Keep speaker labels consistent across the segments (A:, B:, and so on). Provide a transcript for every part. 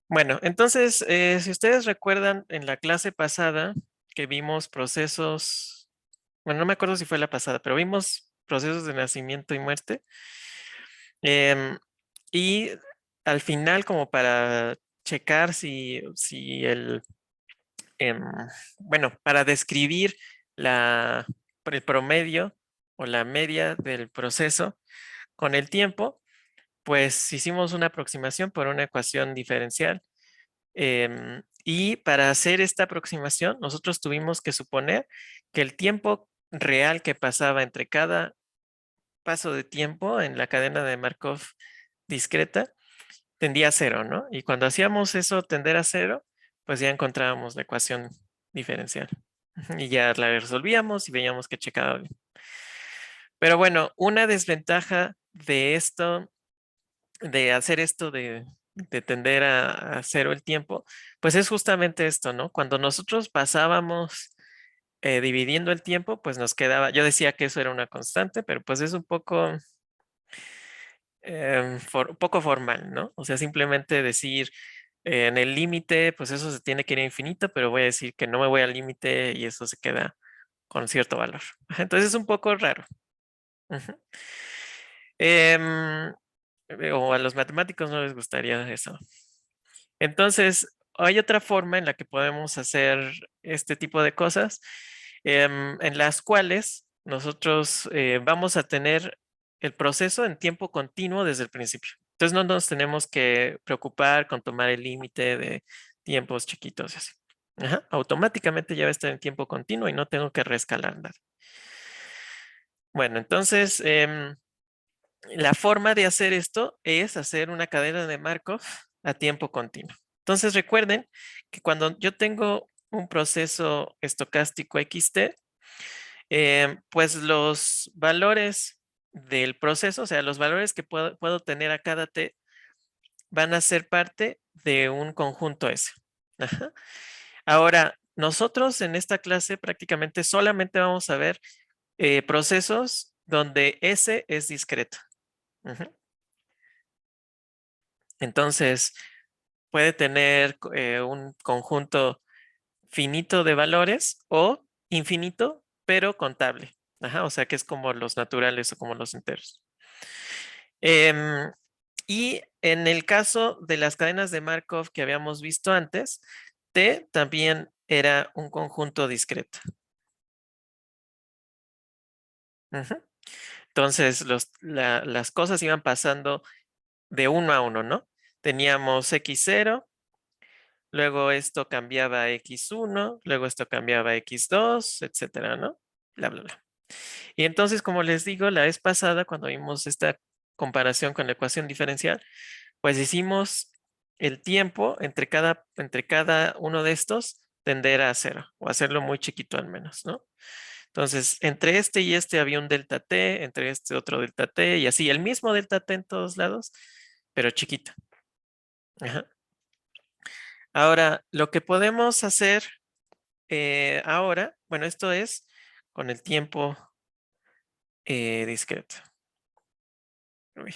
A: Bueno, entonces, si ustedes recuerdan en la clase pasada que vimos procesos, bueno, no me acuerdo si fue la pasada, pero vimos procesos de nacimiento y muerte. em, y al final, como para checar si em, bueno, para describir la, el promedio o la media del proceso con el tiempo, pues hicimos una aproximación por una ecuación diferencial. Y para hacer esta aproximación, nosotros tuvimos que suponer que el tiempo real que pasaba entre cada paso de tiempo en la cadena de Markov discreta tendía a cero, ¿no? Y cuando hacíamos eso tender a cero, pues ya encontrábamos la ecuación diferencial. Y ya la resolvíamos y veíamos que checaba bien. Pero bueno, una desventaja de esto, de hacer esto de tender a cero el tiempo, pues es justamente esto, ¿no? Cuando nosotros pasábamos dividiendo el tiempo, pues nos quedaba, yo decía que eso era una constante, pero pues es un poco, un poco formal, ¿no? O sea, simplemente decir en el límite, pues eso se tiene que ir a infinito, pero voy a decir que no me voy al límite y eso se queda con cierto valor. Entonces es un poco raro. Ujú. Em, o a los matemáticos no les gustaría eso. Entonces, hay otra forma en la que podemos hacer este tipo de cosas, en las cuales nosotros vamos a tener el proceso en tiempo continuo desde el principio. Entonces, no nos tenemos que preocupar con tomar el límite de tiempos chiquitos y así. Ajá, automáticamente ya va a estar en tiempo continuo y no tengo que reescalar nada. Bueno, entonces, la forma de hacer esto es hacer una cadena de Markov a tiempo continuo. Entonces recuerden que cuando yo tengo un proceso estocástico XT, pues los valores del proceso, o sea, los valores que puedo tener a cada T van a ser parte de un conjunto S. Ajá. Ahora, nosotros en esta clase prácticamente solamente vamos a ver procesos donde S es discreto. Ujú. Entonces, puede tener un conjunto finito de valores o infinito, pero contable. Ajá, o sea que es como los naturales o como los enteros. Em, y en el caso de las cadenas de Markov que habíamos visto antes, T también era un conjunto discreto. Ujú. Entonces, las cosas iban pasando de uno a uno, ¿no? Teníamos x0. Luego esto cambiaba a x1, luego esto cambiaba a x2, etcétera, ¿no? Bla, bla, bla. Y entonces, como les digo, la vez pasada, cuando vimos esta comparación con la ecuación diferencial, pues hicimos el tiempo entre cada uno de estos tender a cero, o hacerlo muy chiquito al menos, ¿no? Entonces, entre este y este había un delta t, entre este otro delta t, y así, el mismo delta t en todos lados, pero chiquito. Ajá. Ahora, lo que podemos hacer ahora, bueno, esto es con el tiempo discreto. Uy,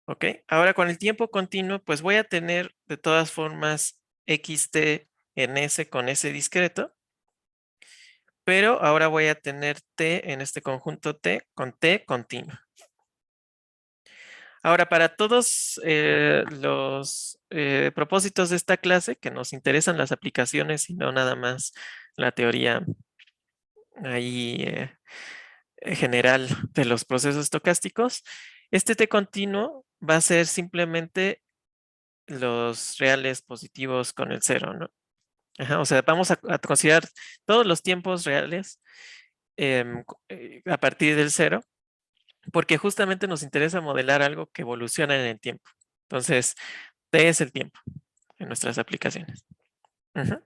A: ok, ahora con el tiempo continuo, pues voy a tener de todas formas xt en S con S discreto, pero ahora voy a tener t en este conjunto t con t continuo. Ahora, para todos los propósitos de esta clase, que nos interesan las aplicaciones y no nada más la teoría ahí general de los procesos estocásticos, este t continuo va a ser simplemente los reales positivos con el cero, ¿no? Ajá, o sea, vamos a considerar todos los tiempos reales a partir del cero, porque justamente nos interesa modelar algo que evoluciona en el tiempo. Entonces, t es el tiempo en nuestras aplicaciones. Ujú.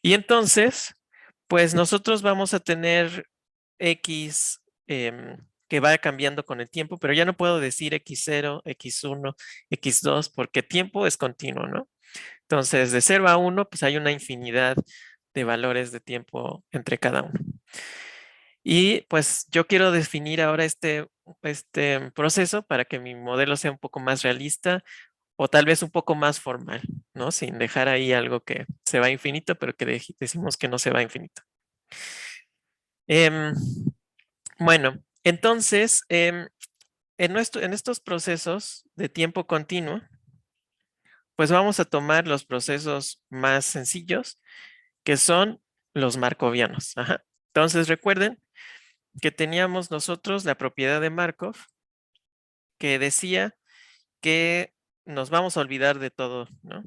A: Y entonces, pues nosotros vamos a tener X que va cambiando con el tiempo, pero ya no puedo decir X0, X1, X2, porque tiempo es continuo, ¿no? Entonces, de 0 a 1, pues hay una infinidad de valores de tiempo entre cada uno. Y pues yo quiero definir ahora este proceso para que mi modelo sea un poco más realista O tal vez un poco más formal, ¿no? Sin dejar ahí algo que se va a infinito, pero que decimos que no se va a infinito. Em, bueno, entonces, en estos procesos de tiempo continuo, pues vamos a tomar los procesos más sencillos, que son los markovianos. Ajá. Entonces, recuerden que teníamos nosotros la propiedad de Markov que decía que nos vamos a olvidar de todo, ¿no?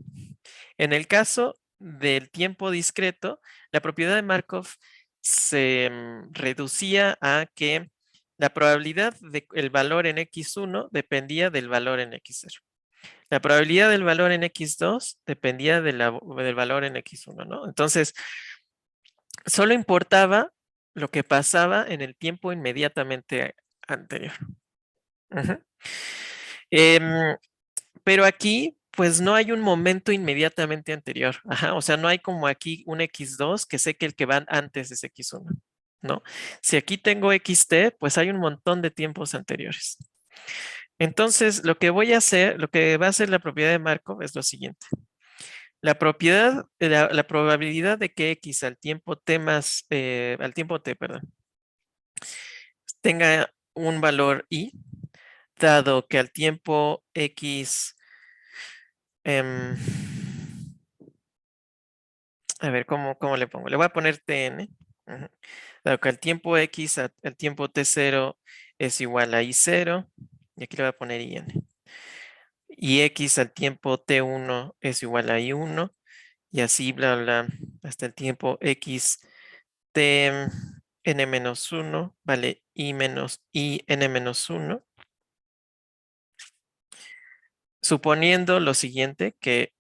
A: En el caso del tiempo discreto, la propiedad de Markov se reducía a que la probabilidad del valor en x1 dependía del valor en x0. La probabilidad del valor en x2 dependía del valor en x1, ¿no? Entonces, solo importaba lo que pasaba en el tiempo inmediatamente anterior. Ujú. Em, pero aquí, pues no hay un momento inmediatamente anterior. Ajá, o sea, no hay como aquí un x2 que sé que el que va antes es x1, ¿no? Si aquí tengo xt, pues hay un montón de tiempos anteriores. Entonces, lo que voy a hacer, lo que va a hacer la propiedad de Markov es lo siguiente. La probabilidad de que x al tiempo t más, al tiempo t, perdón, tenga un valor i, dado que al tiempo x, em, a ver, ¿cómo le pongo? Le voy a poner tn. Ujú. Dado que al tiempo x, al tiempo t0 es igual a i0, y aquí le voy a poner in. Y x al tiempo t1 es igual a i1, y así bla, bla, hasta el tiempo x t n-1, vale, i menos i n-1, suponiendo lo siguiente, que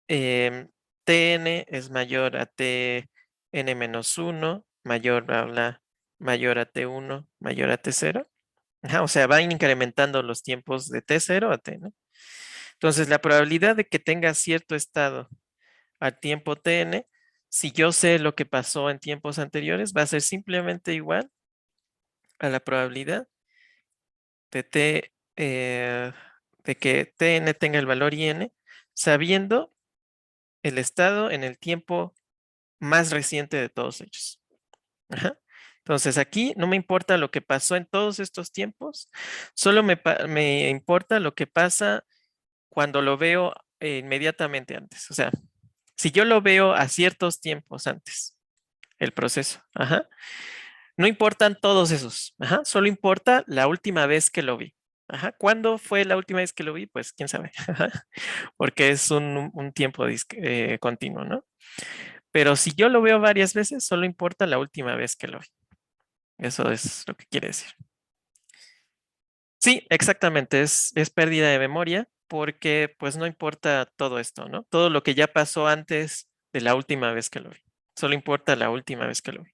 A: tn es mayor a tn-1, mayor, bla, bla, mayor a t1, mayor a t0. Ajá, o sea, van incrementando los tiempos de t0 a t, ¿no? Entonces, la probabilidad de que tenga cierto estado al tiempo tn, si yo sé lo que pasó en tiempos anteriores, va a ser simplemente igual a la probabilidad de de que tn tenga el valor in, sabiendo el estado en el tiempo más reciente de todos ellos. Ajá. Entonces aquí no me importa lo que pasó en todos estos tiempos, solo me importa lo que pasa cuando lo veo inmediatamente antes. O sea, si yo lo veo a ciertos tiempos antes, el proceso, ajá, no importan todos esos, ajá, solo importa la última vez que lo vi. Ajá, ¿cuándo fue la última vez que lo vi? Pues quién sabe, porque es un tiempo continuo, ¿no? Pero si yo lo veo varias veces, solo importa la última vez que lo vi. Eso es lo que quiere decir. Sí, exactamente, es pérdida de memoria porque pues no importa todo esto, ¿no? Todo lo que ya pasó antes de la última vez que lo vi. Solo importa la última vez que lo vi.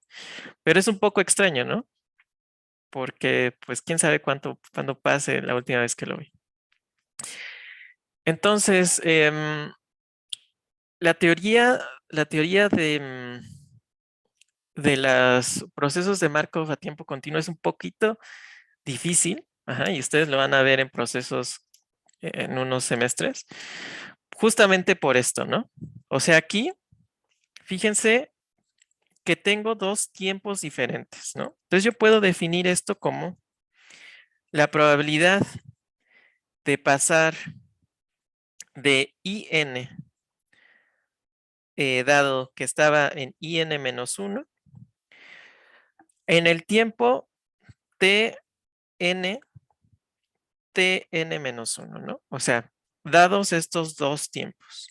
A: Pero es un poco extraño, ¿no? Porque pues quién sabe cuándo pase la última vez que lo vi. Entonces, la teoría de los procesos de Markov a tiempo continuo es un poquito difícil, ajá, y ustedes lo van a ver en procesos en unos semestres, justamente por esto, ¿no? O sea, aquí, fíjense que tengo dos tiempos diferentes, ¿no? Entonces yo puedo definir esto como la probabilidad de pasar de IN, dado que estaba en IN-1, en el tiempo TN, TN-1, ¿no? O sea, dados estos dos tiempos.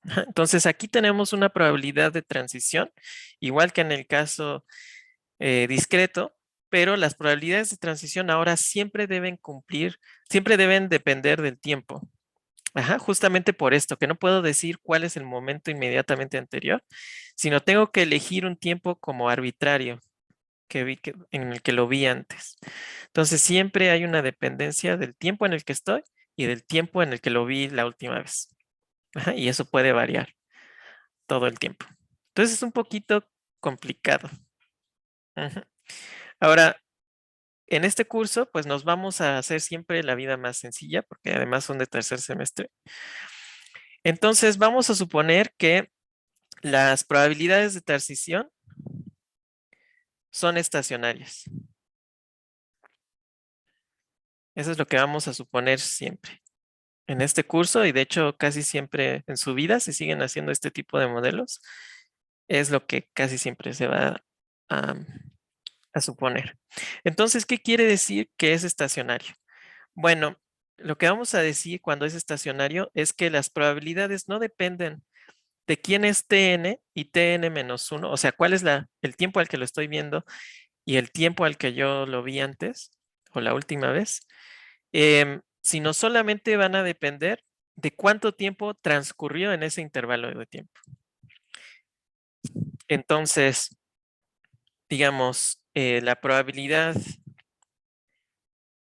A: Entonces aquí tenemos una probabilidad de transición, igual que en el caso discreto, pero las probabilidades de transición ahora siempre deben siempre deben depender del tiempo. Ajá, justamente por esto, que no puedo decir cuál es el momento inmediatamente anterior, sino tengo que elegir un tiempo como arbitrario en el que lo vi antes. Entonces siempre hay una dependencia del tiempo en el que estoy y del tiempo en el que lo vi la última vez. Ajá, y eso puede variar todo el tiempo. Entonces es un poquito complicado. Ujú. Ahora, En este curso, pues nos vamos a hacer siempre la vida más sencilla, porque además son de tercer semestre. Entonces, vamos a suponer que las probabilidades de transición son estacionarias. Eso es lo que vamos a suponer siempre en este curso, y de hecho casi siempre en su vida se siguen haciendo este tipo de modelos. Es lo que casi siempre se va a, a suponer. Entonces, ¿qué quiere decir que es estacionario? Bueno, lo que vamos a decir cuando es estacionario es que las probabilidades no dependen de quién es Tn y Tn menos 1, o sea, cuál es el tiempo al que lo estoy viendo y el tiempo al que yo lo vi antes o la última vez, sino solamente van a depender de cuánto tiempo transcurrió en ese intervalo de tiempo. Entonces, digamos, la probabilidad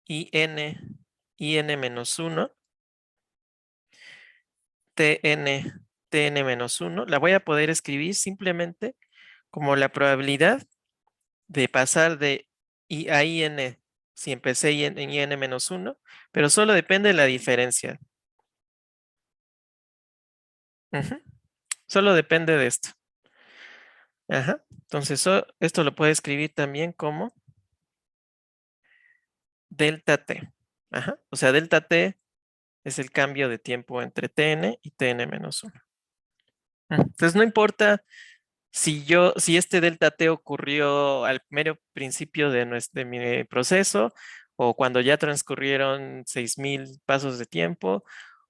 A: in menos 1, tn menos 1, la voy a poder escribir simplemente como la probabilidad de pasar de I a IN si empecé en IN menos 1, pero solo depende de la diferencia. Solo depende de esto. Ajá. Entonces, esto lo puede escribir también como delta t. Ajá. O sea, delta t es el cambio de tiempo entre tn y tn menos 1. Entonces, no importa si este delta t ocurrió al mero principio de mi proceso, o cuando ya transcurrieron 6000 pasos de tiempo,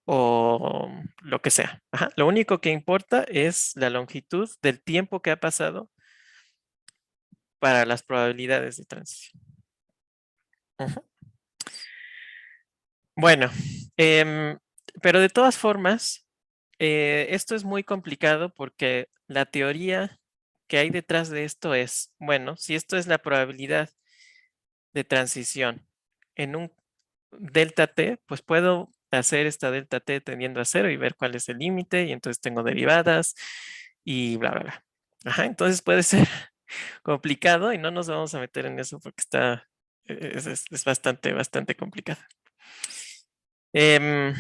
A: o lo que sea. Ajá. Lo único que importa es la longitud del tiempo que ha pasado para las probabilidades de transición. Ujú. Bueno, pero de todas formas, esto es muy complicado porque la teoría que hay detrás de esto es, bueno, si esto es la probabilidad de transición en un delta t, pues puedo hacer esta delta t tendiendo a cero y ver cuál es el límite, y entonces tengo derivadas y bla, bla, bla. Ajá, entonces puede ser complicado y no nos vamos a meter en eso porque es bastante, bastante complicado. Em,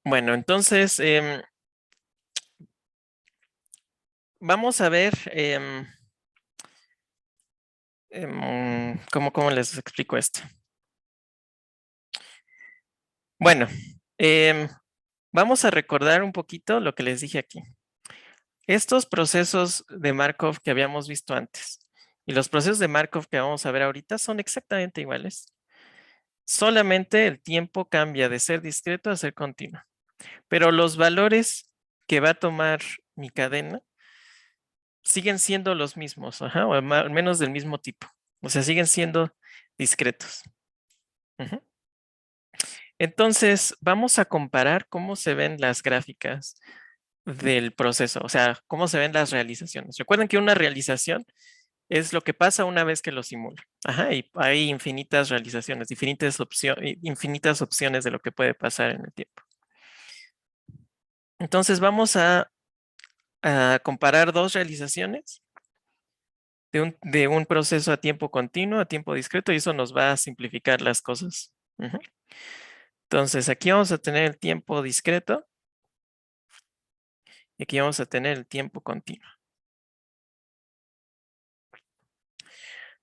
A: bueno, entonces vamos a ver cómo les explico esto. Bueno, vamos a recordar un poquito lo que les dije aquí. Estos procesos de Markov que habíamos visto antes y los procesos de Markov que vamos a ver ahorita son exactamente iguales. Solamente el tiempo cambia de ser discreto a ser continuo. Pero los valores que va a tomar mi cadena siguen siendo los mismos, o al menos del mismo tipo. O sea, siguen siendo discretos. Entonces, vamos a comparar cómo se ven las gráficas del proceso, o sea, cómo se ven las realizaciones. Recuerden que una realización es lo que pasa una vez que lo simula. Y hay infinitas realizaciones, infinitas opciones de lo que puede pasar en el tiempo. Entonces, vamos a comparar dos realizaciones de un proceso a tiempo continuo, a tiempo discreto, y eso nos va a simplificar las cosas. Entonces, aquí vamos a tener el tiempo discreto y aquí vamos a tener el tiempo continuo.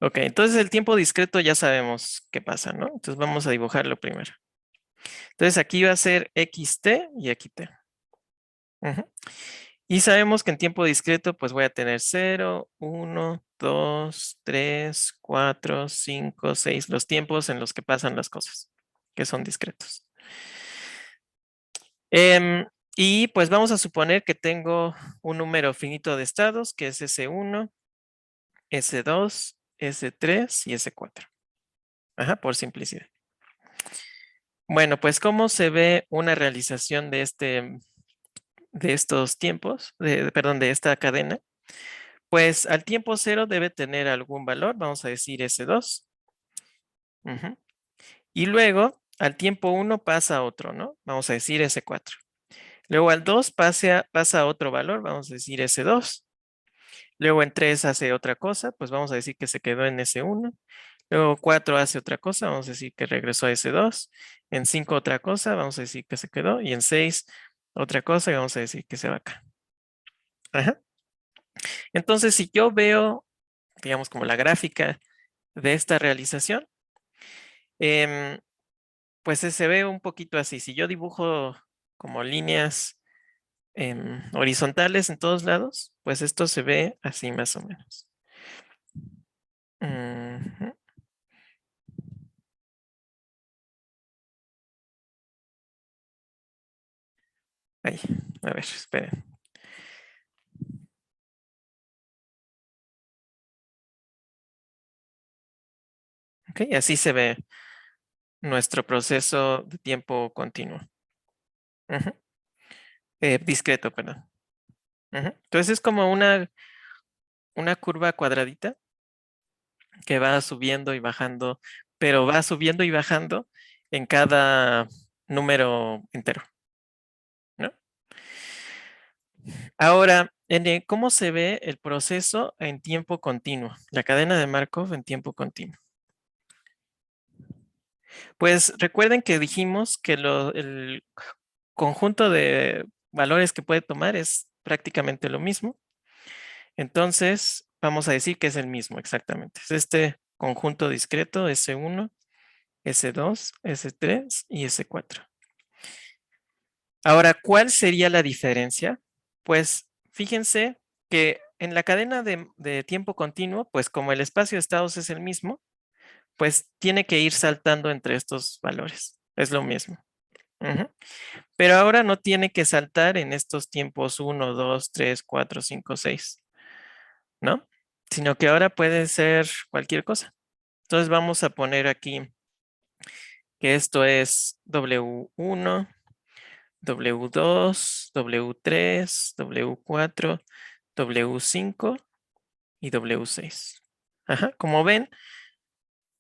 A: Ok, entonces el tiempo discreto ya sabemos qué pasa, ¿no? Entonces vamos a dibujarlo primero. Entonces aquí va a ser xt y aquí t. Y sabemos que en tiempo discreto pues voy a tener 0, 1, 2, 3, 4, 5, 6, los tiempos en los que pasan las cosas, que son discretos. Y pues vamos a suponer que tengo un número finito de estados, que es S1, S2, S3 y S4. Por simplicidad. Bueno, pues ¿cómo se ve una realización de estos tiempos, perdón, de esta cadena? Pues al tiempo 0 debe tener algún valor, vamos a decir S2. Y luego al tiempo 1 pasa a otro, ¿no? Vamos a decir S4. Luego al 2 pasa a otro valor, vamos a decir S2. Luego en 3 hace otra cosa, pues vamos a decir que se quedó en S1. Luego 4 hace otra cosa, vamos a decir que regresó a S2. En 5 otra cosa, vamos a decir que se quedó. Y en 6 otra cosa y vamos a decir que se va acá. Ajá. Entonces, si yo veo, digamos, como la gráfica de esta realización, em, pues se ve un poquito así. Si yo dibujo como líneas horizontales en todos lados, pues esto se ve así más o menos. Ujú. Ahí, a ver, esperen. Ok, así se ve nuestro proceso de tiempo continuo. Ujú. Discreto, perdón. Ujú. Entonces es como una curva cuadradita que va subiendo y bajando, pero va subiendo y bajando en cada número entero, ¿no? Ahora, ¿cómo se ve el proceso en tiempo continuo? La cadena de Markov en tiempo continuo. Pues recuerden que dijimos que el conjunto de valores que puede tomar es prácticamente lo mismo. Entonces, vamos a decir que es el mismo exactamente. Es este conjunto discreto S1, S2, S3 y S4. Ahora, ¿cuál sería la diferencia? Pues fíjense que en la cadena de tiempo continuo, pues como el espacio de estados es el mismo, pues tiene que ir saltando entre estos valores. Es lo mismo. Ujú. Pero ahora no tiene que saltar en estos tiempos 1, 2, 3, 4, 5, 6, ¿no? Sino que ahora puede ser cualquier cosa. Entonces vamos a poner aquí que esto es W1, W2, W3, W4, W5 y W6. Ajá, como ven,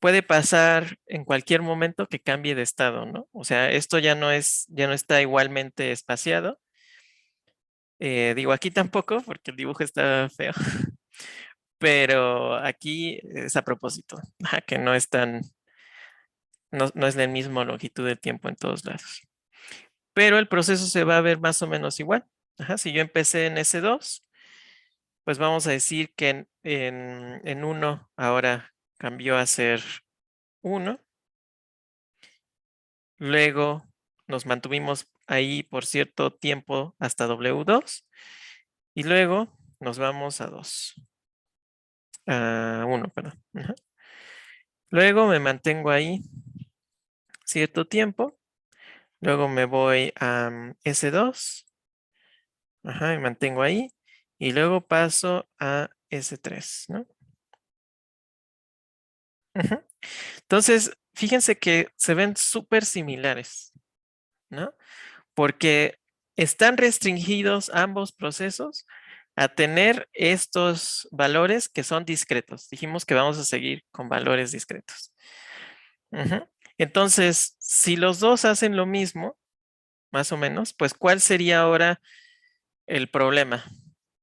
A: puede pasar en cualquier momento que cambie de estado, ¿no? O sea, esto ya no está igualmente espaciado. Digo, aquí tampoco, porque el dibujo está feo, pero aquí es a propósito, ajá, que no es la misma longitud de tiempo en todos lados. Pero el proceso se va a ver más o menos igual. Ajá, si yo empecé en S2, pues vamos a decir que en 1 ahora cambió a ser 1. Luego nos mantuvimos ahí por cierto tiempo hasta W2 y luego nos vamos a 2. A 1, perdón. Ajá. Luego me mantengo ahí cierto tiempo. Luego me voy a S2. Ajá, me mantengo ahí. Y luego paso a S3, ¿no? Ujú. Entonces, fíjense que se ven súper similares, ¿no? Porque están restringidos ambos procesos a tener estos valores que son discretos. Dijimos que vamos a seguir con valores discretos. Ujú. Entonces, si los dos hacen lo mismo, más o menos, pues ¿cuál sería ahora el problema?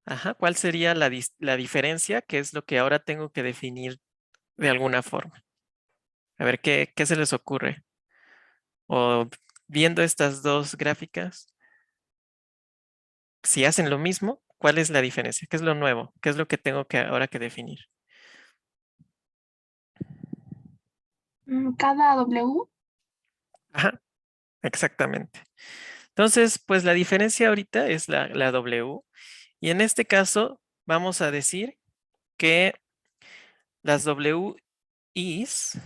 A: Ajá, ¿cuál sería la diferencia? ¿Qué es lo que ahora tengo que definir de alguna forma? A ver, ¿qué se les ocurre? O viendo estas dos gráficas, si hacen lo mismo, ¿cuál es la diferencia? ¿Qué es lo nuevo? ¿Qué es lo que tengo que ahora que definir?
B: Cada W.
A: Ajá, exactamente. Entonces, pues la diferencia ahorita es la W. Y en este caso, vamos a decir que las WIs,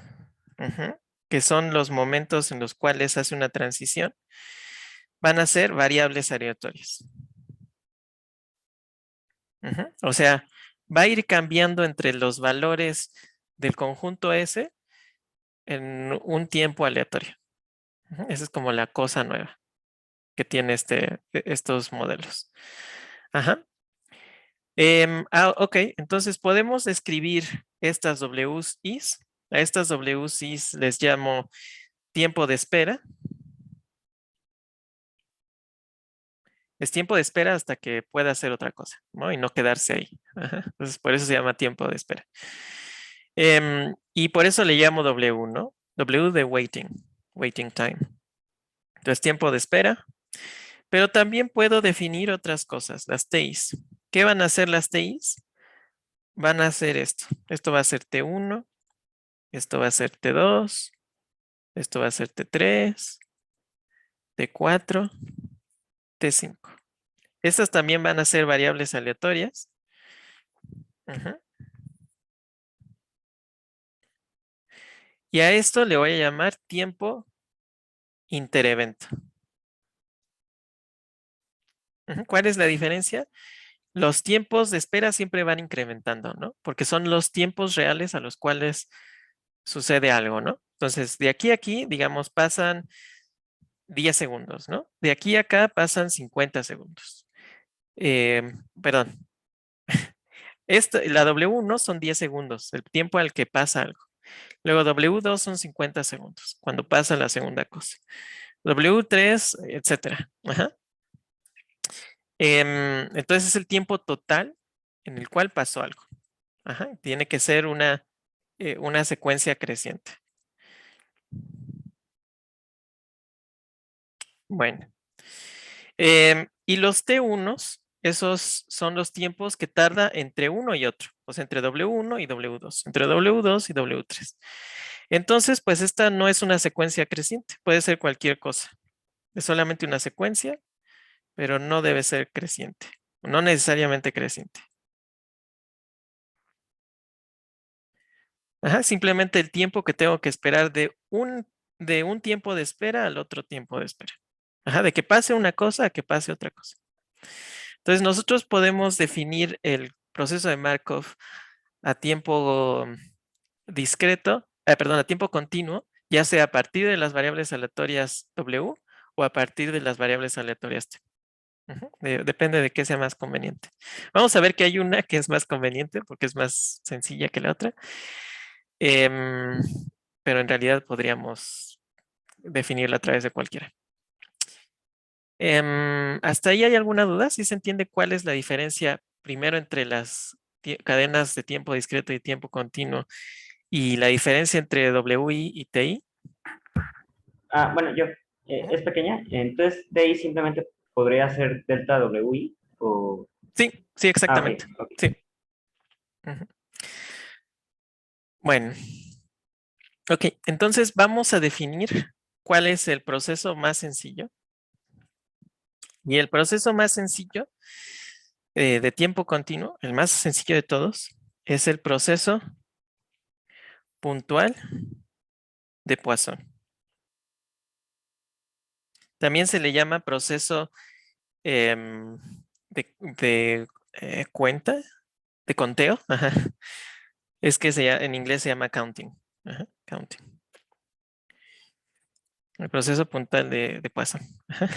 A: ujú, que son los momentos en los cuales hace una transición, van a ser variables aleatorias. Ujú. O sea, va a ir cambiando entre los valores del conjunto S en un tiempo aleatorio. Ujú. Esa es como la cosa nueva que tiene estos modelos. Ajá. Ok, entonces podemos escribir estas WIs. A estas WIs les llamo tiempo de espera. Es tiempo de espera hasta que pueda hacer otra cosa, ¿no? Y no quedarse ahí. Ajá. Entonces, por eso se llama tiempo de espera. Y por eso le llamo W, ¿no? W de waiting, waiting time. Entonces, tiempo de espera. Pero también puedo definir otras cosas, las TIs. ¿Qué van a hacer las TIs? Van a hacer esto. Esto va a ser T1, esto va a ser T2, esto va a ser T3, T4, T5. Estas también van a ser variables aleatorias. Ajá. Y a esto le voy a llamar tiempo interevento. Ajá. ¿Cuál es la diferencia? Los tiempos de espera siempre van incrementando, ¿no? Porque son los tiempos reales a los cuales sucede algo, ¿no? Entonces, de aquí a aquí, digamos, pasan 10 segundos, ¿no? De aquí a acá pasan 50 segundos. Perdón. La W1 son 10 segundos, el tiempo al que pasa algo. Luego W2 son 50 segundos, cuando pasa la segunda cosa. W3, etcétera. Ajá. Entonces es el tiempo total en el cual pasó algo. Ajá. Tiene que ser una secuencia creciente. Bueno. Y los T1s, esos son los tiempos que tarda entre uno y otro. O sea, entre W1 y W2. Entre W2 y W3. Entonces, pues esta no es una secuencia creciente. Puede ser cualquier cosa. Es solamente una secuencia, pero no debe ser creciente. No necesariamente creciente. Ajá, simplemente el tiempo que tengo que esperar de un tiempo de espera al otro tiempo de espera. Ajá, de que pase una cosa a que pase otra cosa. Entonces, nosotros podemos definir el proceso de Markov a tiempo discreto, perdón, a tiempo continuo, ya sea a partir de las variables aleatorias W o a partir de las variables aleatorias T. Depende de qué sea más conveniente. Vamos a ver que hay una que es más conveniente porque es más sencilla que la otra. Em, pero en realidad podríamos definirla a través de cualquiera. ¿Hasta ahí hay alguna duda? ¿Sí se entiende cuál es la diferencia primero entre las cadenas de tiempo discreto y tiempo continuo y la diferencia entre WI y TI?
B: Bueno,
A: Ujú.
B: es pequeña, entonces de ahí simplemente podría ser delta WI o...
A: Sí, sí,
B: Ok,
A: exactamente.
B: ok.
A: Sí. Ujú. Bueno, ok, entonces vamos a definir cuál es el proceso más sencillo. Y el proceso más sencillo de tiempo continuo, el más sencillo de todos, es el proceso puntual de Poisson. También se le llama proceso em, de cuenta, de conteo. Ajá. Es que en inglés se llama counting. Ajá, counting. El proceso puntual de Poisson. Ajá.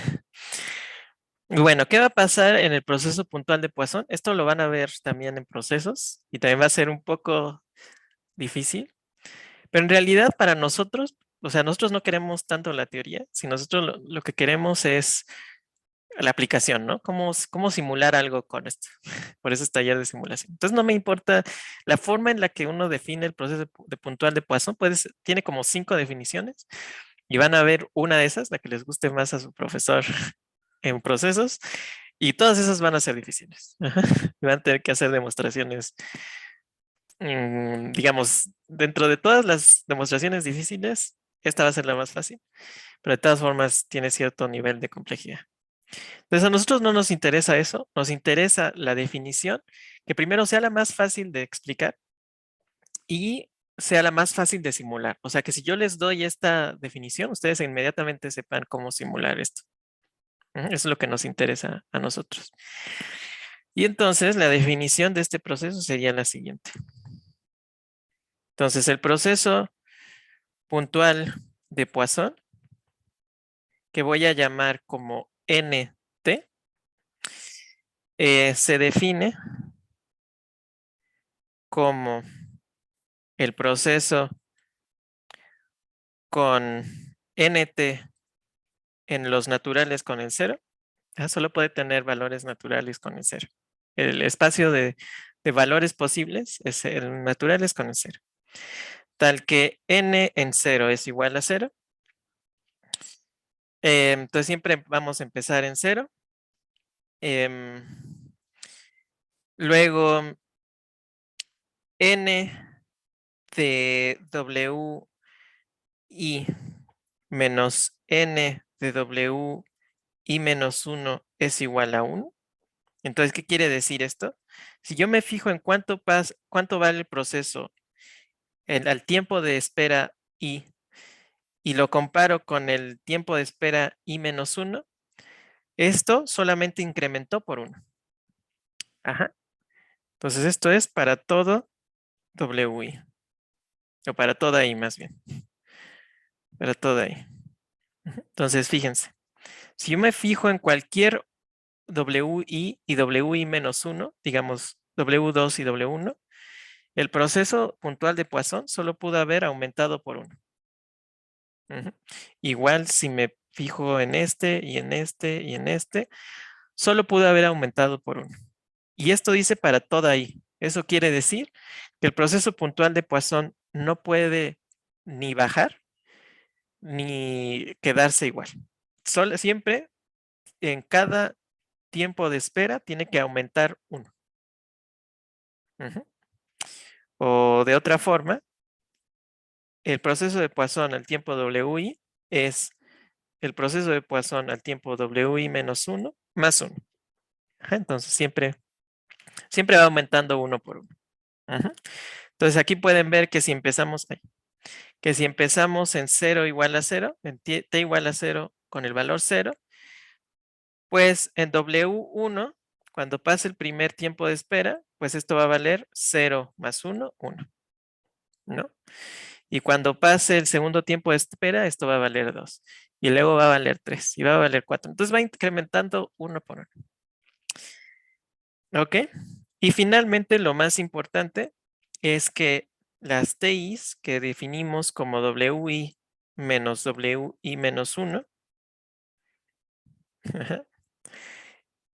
A: Bueno, ¿qué va a pasar en el proceso puntual de Poisson? Esto lo van a ver también en procesos y también va a ser un poco difícil, pero en realidad para nosotros, o sea, nosotros no queremos tanto la teoría, si nosotros lo que queremos es la aplicación, ¿no? ¿Cómo simular algo con esto? Por eso es taller de simulación. Entonces no me importa la forma en la que uno define el proceso de puntual de Poisson, tiene como 5 definiciones y van a ver una de esas, la que les guste más a su profesor en procesos, y todas esas van a ser difíciles. Ajá. Y van a tener que hacer demostraciones, digamos, dentro de todas las demostraciones difíciles, esta va a ser la más fácil, pero de todas formas tiene cierto nivel de complejidad. Entonces a nosotros no nos interesa eso, nos interesa la definición que primero sea la más fácil de explicar y sea la más fácil de simular. O sea que si yo les doy esta definición, ustedes inmediatamente sepan cómo simular esto. Eso es lo que nos interesa a nosotros. Y entonces la definición de este proceso sería la siguiente. Entonces el proceso puntual de Poisson, que voy a llamar como NT, se define como el proceso con NT en los naturales con el 0 Solo puede tener valores naturales con el 0. El espacio de valores posibles es el naturales con el 0. Tal que n en 0 es igual a 0. Entonces siempre vamos a empezar en 0. Luego n de wi menos n de wi menos 1 es igual a 1. Entonces, ¿qué quiere decir esto? Si yo me fijo en cuánto vale el proceso al tiempo de espera i y lo comparo con el tiempo de espera i menos 1, esto solamente incrementó por 1. Ajá. Entonces, esto es para todo wi, o para toda i más bien, para toda i. Entonces, fíjense, si yo me fijo en cualquier wi y wi menos 1, digamos w2 y w1, el proceso puntual de Poisson solo pudo haber aumentado por 1. Igual si me fijo en este y en este y en este, solo pudo haber aumentado por 1. Y esto dice para toda i. Eso quiere decir que el proceso puntual de Poisson no puede ni bajar ni quedarse igual. Siempre en cada tiempo de espera tiene que aumentar 1. O de otra forma, el proceso de Poisson al tiempo wi es el proceso de Poisson al tiempo wi menos 1 más 1. Entonces siempre va aumentando 1 por 1. Entonces aquí pueden ver que si empezamos en 0 igual a 0, en t igual a 0 con el valor 0, pues en w1, cuando pase el primer tiempo de espera, pues esto va a valer 0 más 1, 1. ¿No? Y cuando pase el segundo tiempo de espera, esto va a valer 2. Y luego va a valer 3 y va a valer 4. Entonces va incrementando 1 por 1. ¿Ok? Y finalmente lo más importante es que las TIs que definimos como WI menos WI menos 1,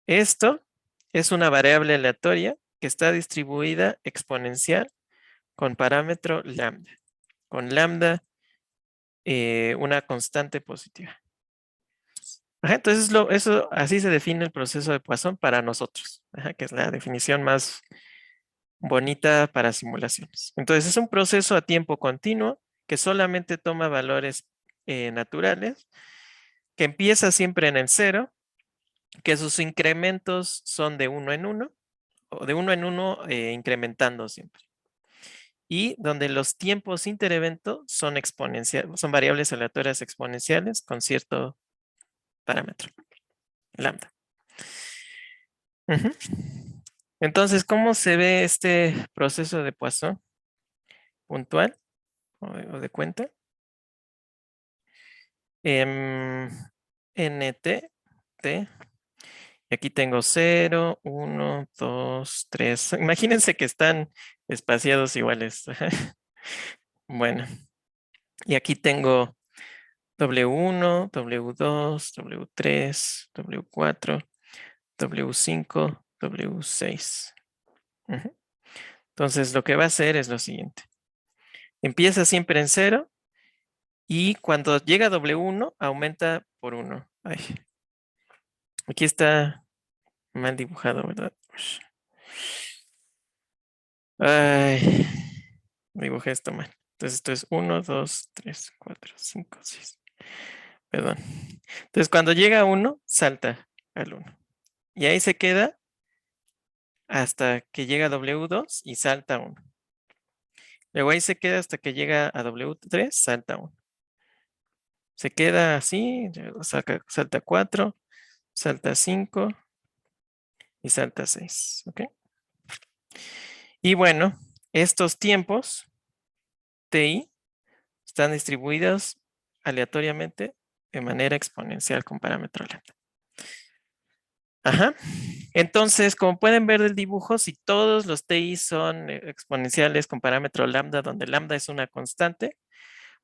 A: esto es una variable aleatoria que está distribuida exponencial con parámetro lambda. Con lambda una constante positiva. Entonces eso así se define el proceso de Poisson para nosotros, que es la definición más bonita para simulaciones. Entonces es un proceso a tiempo continuo que solamente toma valores naturales, que empieza siempre en el 0, que sus incrementos son de 1 en 1, o de 1 en 1 incrementando siempre. Y donde los tiempos interevento son exponenciales, son variables aleatorias exponenciales con cierto parámetro, lambda. Entonces, ¿cómo se ve este proceso de Poisson puntual o de cuenta? NT, T. Y aquí tengo 0, 1, 2, 3. Imagínense que están espaciados iguales. Bueno, y aquí tengo W1, W2, W3, W4, W5, W6. Entonces, lo que va a hacer es lo siguiente. Empieza siempre en 0 y cuando llega a W1 aumenta por 1. Ay, aquí está mal dibujado, ¿verdad? Ay, dibujé esto mal. Entonces esto es 1, 2, 3, 4, 5, 6. Perdón. Entonces cuando llega a 1, salta al 1. Y ahí se queda hasta que llega a W2 y salta 1. Luego ahí se queda hasta que llega a W3, salta 1. Se queda así, salta 4, salta 5 y salta 6. ¿Ok? Y bueno, estos tiempos TI están distribuidos aleatoriamente de manera exponencial con parámetro lambda. Entonces, como pueden ver del dibujo, si todos los TI son exponenciales con parámetro lambda, donde lambda es una constante,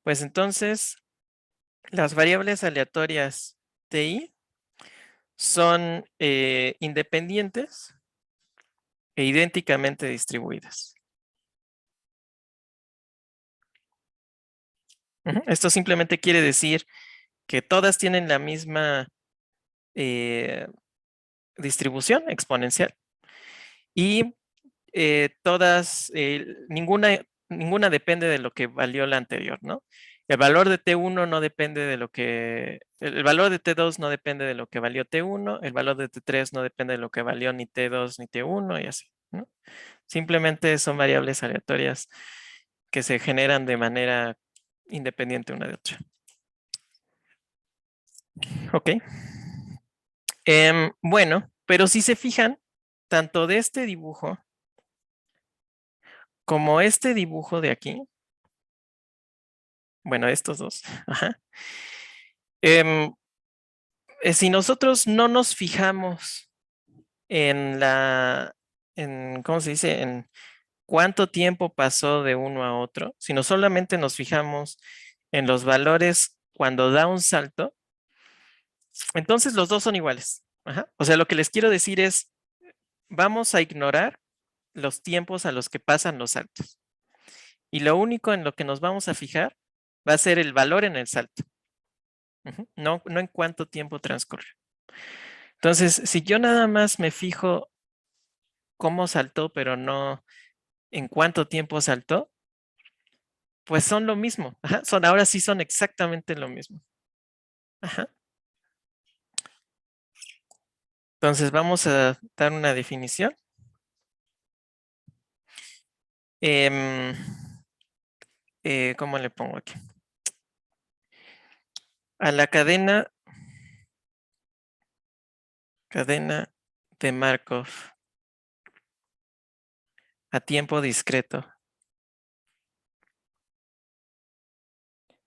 A: pues entonces las variables aleatorias TI son independientes e idénticamente distribuidas. Esto simplemente quiere decir que todas tienen la misma distribución exponencial y ninguna depende de lo que valió la anterior, ¿no? El valor de T1 no depende de lo que, el valor de T2 no depende de lo que valió T1, el valor de T3 no depende de lo que valió ni T2 ni T1 y así, ¿no? Simplemente son variables aleatorias que se generan de manera independiente una de otra. Ok. Bueno, pero si se fijan, tanto de este dibujo como este dibujo de aquí, bueno, estos dos, ajá, si nosotros no nos fijamos en ¿cómo se dice? En cuánto tiempo pasó de uno a otro, sino solamente nos fijamos en los valores cuando da un salto, entonces los dos son iguales. Ajá. O sea, lo que les quiero decir es, vamos a ignorar los tiempos a los que pasan los saltos. Y lo único en lo que nos vamos a fijar va a ser el valor en el salto. No en cuánto tiempo transcurre. Entonces, si yo nada más me fijo cómo saltó, pero no en cuánto tiempo saltó, pues son lo mismo. Ajá, ahora sí son exactamente lo mismo. Ajá. Entonces vamos a dar una definición. Em, ¿Cómo le pongo aquí? A la cadena de Markov a tiempo discreto,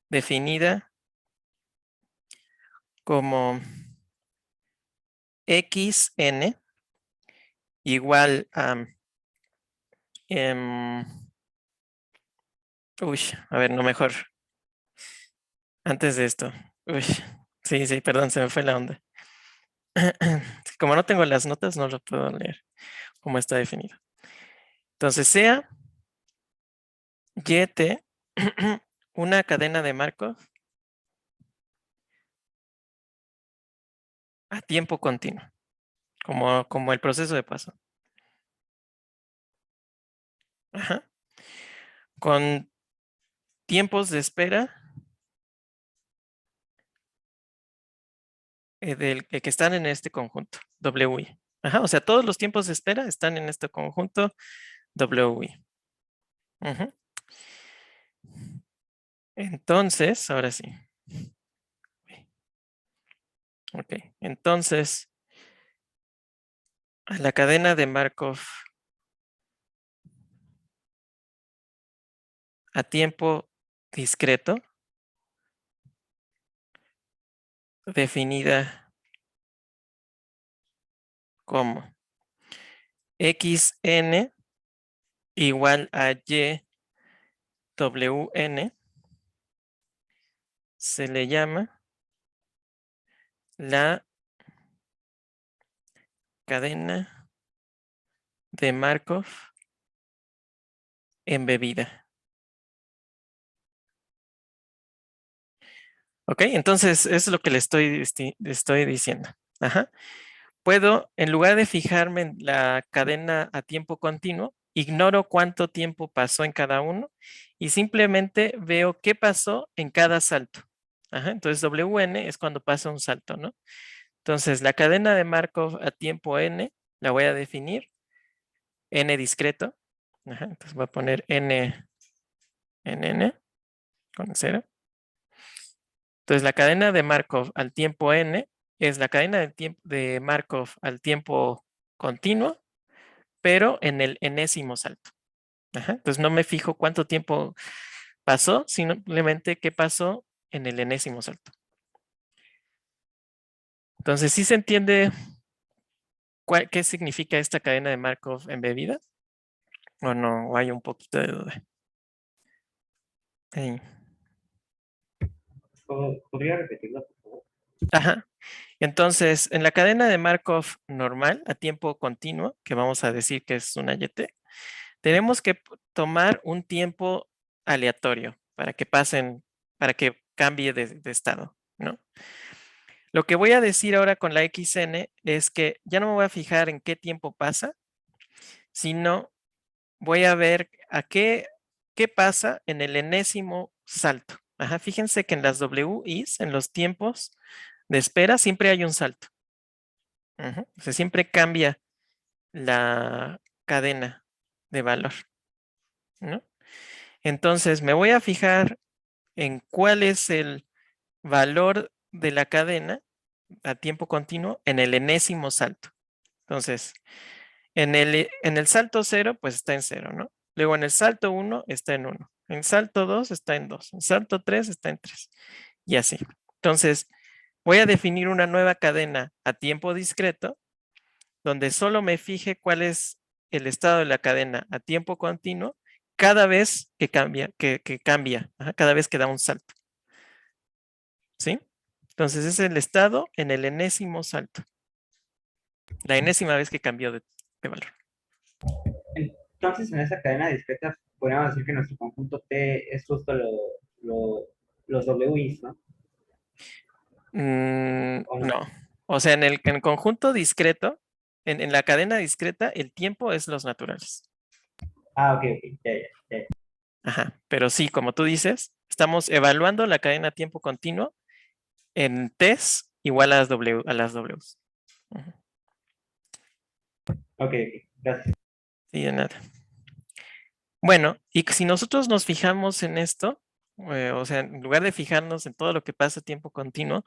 A: definida como xn igual a uy, a ver, no mejor. Antes de esto. Uy, sí, perdón, se me fue la onda. Como no tengo las notas, no lo puedo leer como está definido. Entonces, sea YT una cadena de Markov a tiempo continuo, como el proceso de paso. Ajá. Con tiempos de espera que están en este conjunto, WI. Ajá, o sea, todos los tiempos de espera están en este conjunto WI. Ujú. Entonces, ahora sí. Ok, entonces, a la cadena de Markov a tiempo discreto, definida como xn igual a YWN, se le llama la cadena de Markov embebida. Ok, entonces es lo que le estoy diciendo. Ajá. Puedo, en lugar de fijarme en la cadena a tiempo continuo, ignoro cuánto tiempo pasó en cada uno y simplemente veo qué pasó en cada salto. Ajá, entonces WN es cuando pasa un salto, ¿no? Entonces la cadena de Markov a tiempo n la voy a definir n discreto. Ajá, entonces voy a poner n en n con 0. Entonces la cadena de Markov al tiempo n es la cadena de Markov al tiempo continuo, pero en el enésimo salto. Ajá, entonces no me fijo cuánto tiempo pasó, simplemente qué pasó en el enésimo salto. Entonces, ¿sí se entiende qué significa esta cadena de Markov embebida? ¿O no? ¿O hay un poquito de duda? Ahí.
B: ¿Podría repetirlo, por favor?
A: Ajá. Entonces, en la cadena de Markov normal, a tiempo continuo, que vamos a decir que es una YT, tenemos que tomar un tiempo aleatorio para que pasen, para que cambie de estado, ¿no? Lo que voy a decir ahora con la XN es que ya no me voy a fijar en qué tiempo pasa, sino voy a ver qué pasa en el enésimo salto. Ajá, fíjense que en las WIs, en los tiempos de espera, siempre hay un salto. Ujú, o sea, siempre cambia la cadena de valor, ¿no? Entonces, me voy a fijar en cuál es el valor de la cadena a tiempo continuo en el enésimo salto. Entonces, en el salto 0, pues está en 0, ¿no? Luego en el salto 1 está en 1. En el salto 2 está en 2. En el salto 3 está en 3. Y así. Entonces, voy a definir una nueva cadena a tiempo discreto donde solo me fije cuál es el estado de la cadena a tiempo continuo cada vez que cambia, ajá, cada vez que da un salto. ¿Sí? Entonces es el estado en el enésimo salto. La enésima vez que cambió de valor.
B: Entonces, en esa cadena discreta, podríamos decir que nuestro conjunto T es justo los WIs, ¿no? ¿O no?
A: No. O sea, en el conjunto discreto, en la cadena discreta, el tiempo es los naturales.
B: Ah, ok, ok, ya, ya, ya.
A: Ajá. Pero sí, como tú dices, estamos evaluando la cadena a tiempo continuo en T's igual a las W's. Ujú.
B: Ok, ok, gracias.
A: Sí, de nada. Bueno, y si nosotros nos fijamos en esto, o sea, en lugar de fijarnos en todo lo que pasa a tiempo continuo,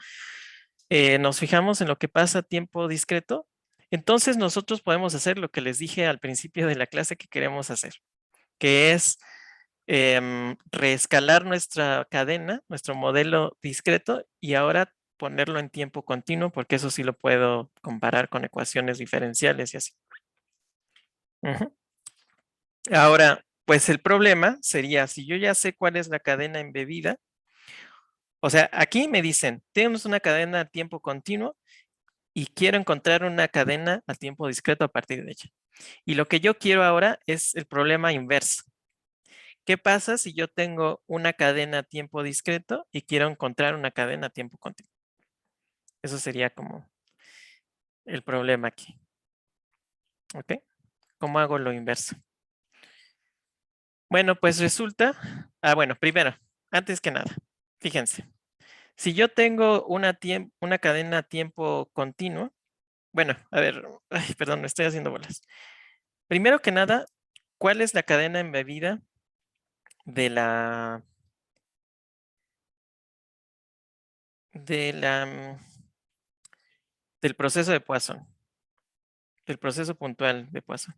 A: nos fijamos en lo que pasa a tiempo discreto, entonces nosotros podemos hacer lo que les dije al principio de la clase que queremos hacer, que es reescalar nuestra cadena, nuestro modelo discreto, y ahora ponerlo en tiempo continuo, porque eso sí lo puedo comparar con ecuaciones diferenciales y así. Ujú. Ahora, pues el problema sería, si yo ya sé cuál es la cadena embebida, o sea, aquí me dicen, tenemos una cadena a tiempo continuo y quiero encontrar una cadena a tiempo discreto a partir de ella. Y lo que yo quiero ahora es el problema inverso. ¿Qué pasa si yo tengo una cadena a tiempo discreto y quiero encontrar una cadena a tiempo continuo? Eso sería como el problema aquí. ¿Ok? ¿Cómo hago lo inverso? Bueno, pues resulta, bueno, primero, antes que nada, fíjense, si yo tengo una cadena a tiempo continuo, bueno, a ver, ay, perdón, me estoy haciendo bolas. Primero que nada, ¿cuál es la cadena embebida de la, de la, del proceso de Poisson, del proceso puntual de Poisson?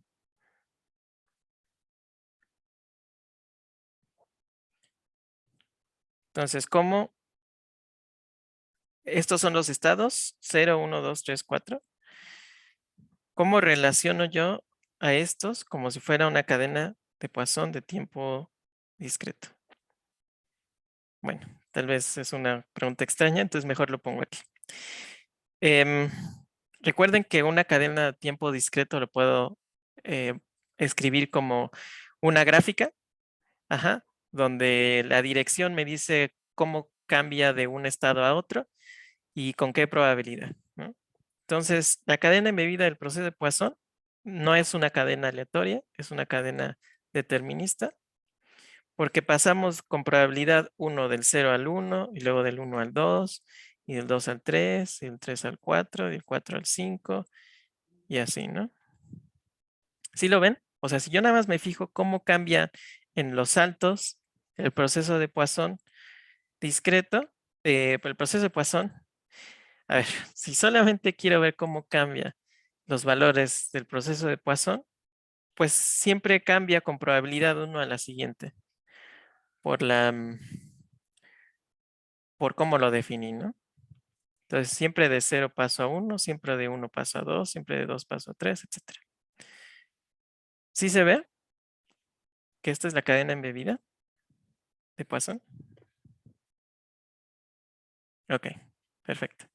A: Entonces, ¿cómo? Estos son los estados 0, 1, 2, 3, 4. ¿Cómo relaciono yo a estos como si fuera una cadena de Poisson de tiempo discreto? Bueno, tal vez es una pregunta extraña, entonces mejor lo pongo aquí. Em, recuerden que una cadena de tiempo discreto lo puedo eh, escribir como una gráfica, ajá, donde la dirección me dice cómo cambia de un estado a otro y con qué probabilidad, ¿no? Entonces, la cadena embebida del proceso de Poisson no es una cadena aleatoria, es una cadena determinista, porque pasamos con probabilidad 1 del 0 al 1, y luego del 1 al 2, y del 2 al 3, y del 3 al 4, y del 4 al 5, y así, ¿no? ¿Sí lo ven? O sea, si yo nada más me fijo cómo cambia en los saltos el proceso de Poisson discreto, el proceso de Poisson, a ver, si solamente quiero ver cómo cambia los valores del proceso de Poisson, pues siempre cambia con probabilidad 1 a la siguiente, por por cómo lo definí, ¿no? Entonces, siempre de 0 paso a 1, siempre de 1 paso a 2, siempre de 2 paso a 3, etcétera. ¿Sí se ve que esta es la cadena embebida de Poisson? Ok, perfecto.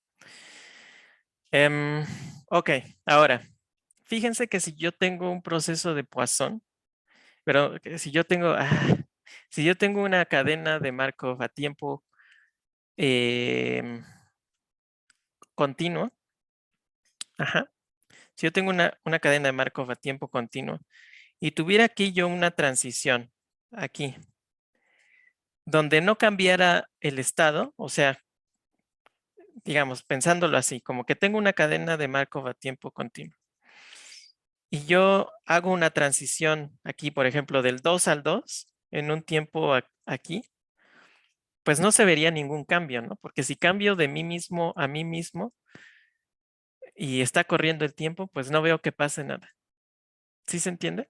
A: Ok, ahora, fíjense que si yo tengo un proceso de Poisson, pero si yo tengo, si yo tengo una cadena de Markov a tiempo continuo, ajá, si yo tengo una cadena de Markov a tiempo continuo y tuviera aquí yo una transición, aquí, donde no cambiara el estado, o sea, digamos, pensándolo así, como que tengo una cadena de Markov a tiempo continuo. Y yo hago una transición aquí, por ejemplo, del 2 al 2 en un tiempo aquí, pues no se vería ningún cambio, ¿no? Porque si cambio de mí mismo a mí mismo y está corriendo el tiempo, pues no veo que pase nada. ¿Sí se entiende?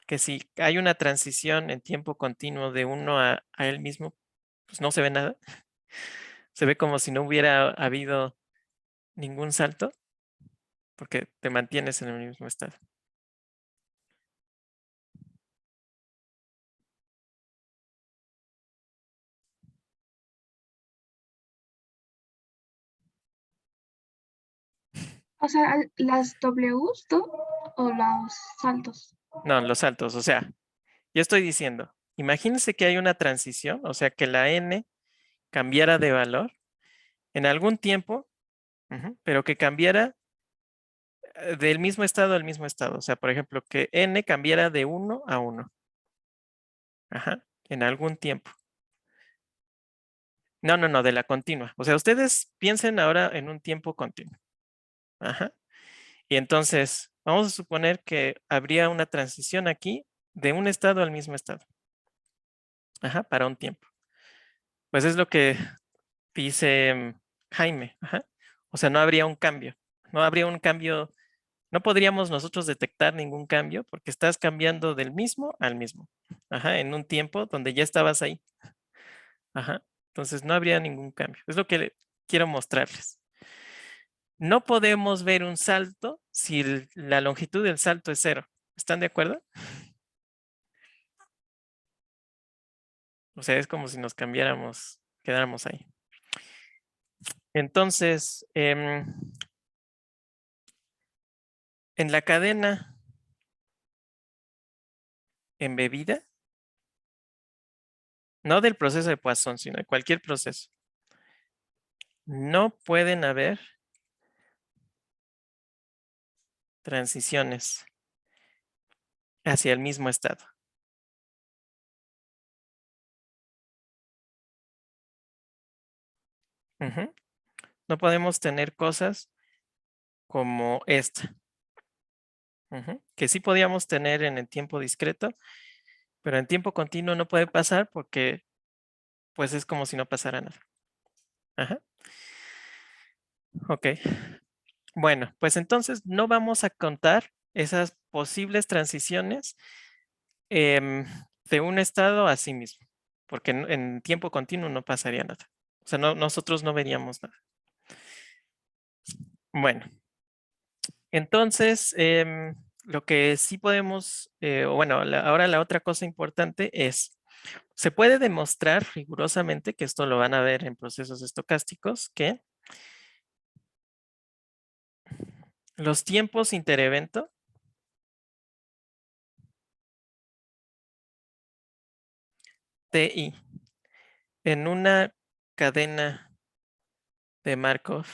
A: Que si hay una transición en tiempo continuo de uno a él mismo, pues no se ve nada. Se ve como si no hubiera habido ningún salto, porque te mantienes en el mismo estado.
C: O sea, las Ws, ¿no? O los saltos.
A: No, los saltos, o sea, yo estoy diciendo, imagínense que hay una transición, o sea, que la n cambiara de valor en algún tiempo, pero que cambiara del mismo estado al mismo estado. O sea, por ejemplo, que n cambiara de 1 a 1. Ajá, en algún tiempo. No, no, no, de la continua. O sea, ustedes piensen ahora en un tiempo continuo. Ajá. Y entonces, vamos a suponer que habría una transición aquí de un estado al mismo estado. Ajá, para un tiempo. Pues es lo que dice Jaime. Ajá. O sea, no habría un cambio. No habría un cambio. No podríamos nosotros detectar ningún cambio porque estás cambiando del mismo al mismo. Ajá, en un tiempo donde ya estabas ahí. Ajá. Entonces no habría ningún cambio. Es lo que quiero mostrarles. No podemos ver un salto si la longitud del salto es 0. ¿Están de acuerdo? O sea, es como si nos cambiáramos, quedáramos ahí. Entonces, en la cadena embebida, no del proceso de Poisson, sino de cualquier proceso, no pueden haber transiciones hacia el mismo estado. No podemos tener cosas como esta, que sí podíamos tener en el tiempo discreto, pero en tiempo continuo no puede pasar porque pues es como si no pasara nada. Ajá. Ok. Bueno, pues entonces no vamos a contar esas posibles transiciones de un estado a sí mismo, porque en tiempo continuo no pasaría nada. O sea, nosotros no veríamos nada. Bueno, entonces lo que sí podemos, o bueno, ahora la otra cosa importante es, se puede demostrar rigurosamente, que esto lo van a ver en procesos estocásticos, que los tiempos interevento TI en una cadena de Markov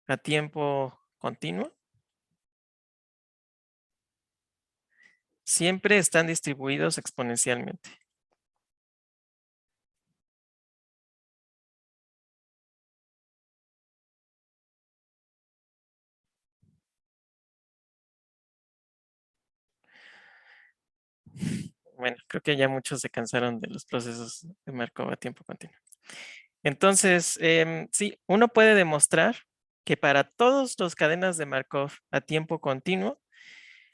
A: a tiempo continuo siempre están distribuidos exponencialmente. Bueno, creo que ya muchos se cansaron de los procesos de Markov a tiempo continuo. Entonces, sí, uno puede demostrar que para todas las cadenas de Markov a tiempo continuo,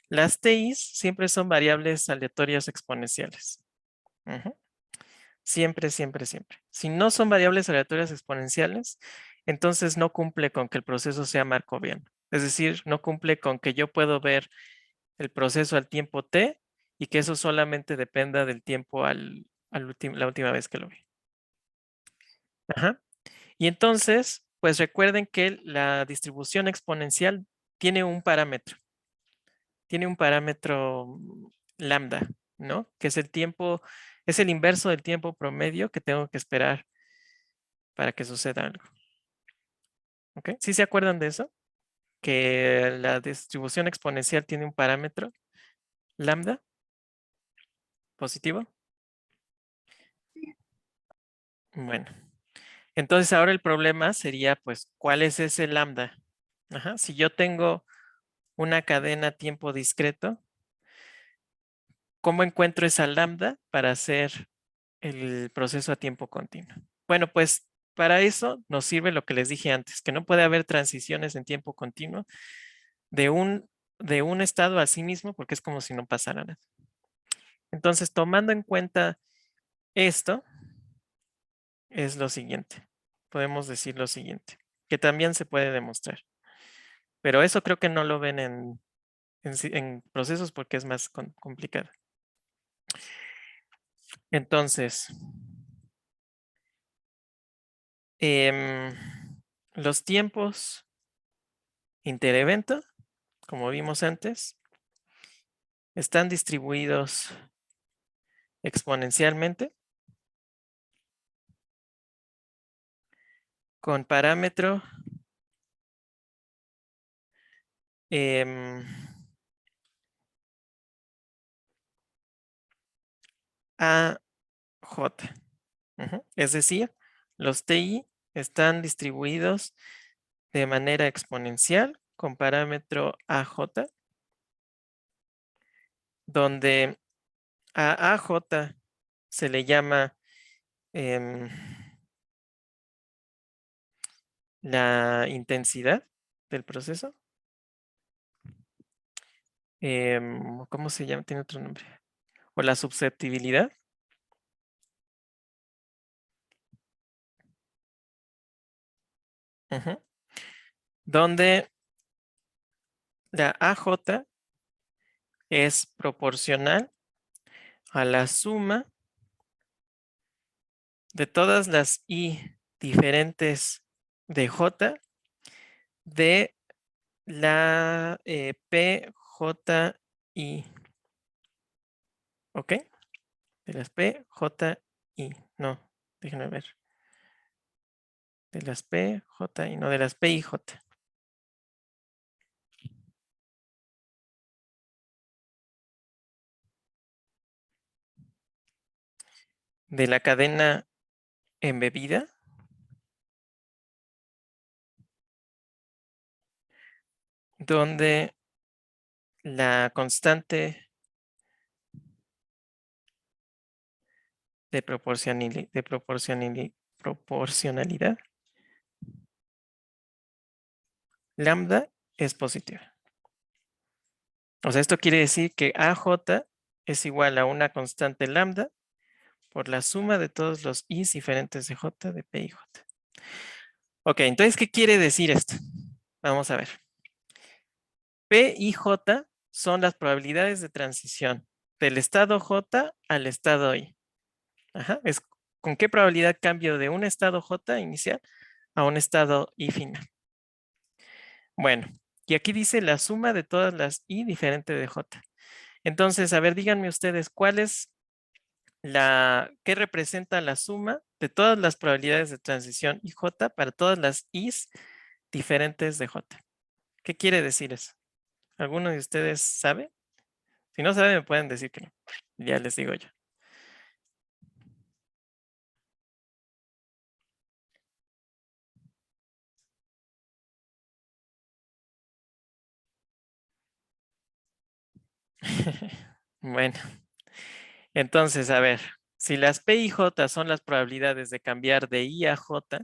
A: las TIs siempre son variables aleatorias exponenciales. Siempre, siempre, siempre. Si no son variables aleatorias exponenciales, entonces no cumple con que el proceso sea markoviano. Es decir, no cumple con que yo puedo ver el proceso al tiempo t y que eso solamente dependa del tiempo la última vez que lo vi. Ajá. Y entonces, pues recuerden que la distribución exponencial tiene un parámetro. Tiene un parámetro lambda, ¿no? Que es el tiempo, es el inverso del tiempo promedio que tengo que esperar para que suceda algo. ¿Ok? ¿Sí se acuerdan de eso? Que la distribución exponencial tiene un parámetro lambda positivo. Bueno, entonces ahora el problema sería, pues, ¿cuál es ese lambda? Ajá, si yo tengo una cadena a tiempo discreto, ¿cómo encuentro esa lambda para hacer el proceso a tiempo continuo? Bueno, pues para eso nos sirve lo que les dije antes, que no puede haber transiciones en tiempo continuo de un estado a sí mismo porque es como si no pasara nada. Entonces, tomando en cuenta esto, es lo siguiente. Podemos decir lo siguiente, que también se puede demostrar. Pero eso creo que no lo ven en procesos porque es más complicado. Entonces, los tiempos interevento, como vimos antes, están distribuidos exponencialmente con parámetro AJ. Es decir, los TI están distribuidos de manera exponencial con parámetro AJ, donde a AJ se le llama la intensidad del proceso. ¿Cómo se llama? Tiene otro nombre. O la susceptibilidad. Donde la AJ es proporcional a la suma de todas las I diferentes de J de la PJI. ¿Ok? De las PJI. No, déjenme ver. De las PJI, no, de las PIJ. De la cadena embebida. Donde la constante de proporcionalidad lambda es positiva. O sea, esto quiere decir que AJ es igual a una constante lambda por la suma de todos los i's diferentes de J de P y J. Ok, entonces, ¿qué quiere decir esto? Vamos a ver. P y J son las probabilidades de transición del estado J al estado I. Ajá, es con qué probabilidad cambio de un estado J inicial a un estado I final. Bueno, y aquí dice la suma de todas las I diferente de J. Entonces, a ver, díganme ustedes, ¿cuál es qué representa la suma de todas las probabilidades de transición IJ para todas las I's diferentes de J? ¿Qué quiere decir eso? ¿Alguno de ustedes sabe? Si no sabe, me pueden decir que no. Ya les digo yo. Bueno, entonces, a ver, si las P y J son las probabilidades de cambiar de I a J,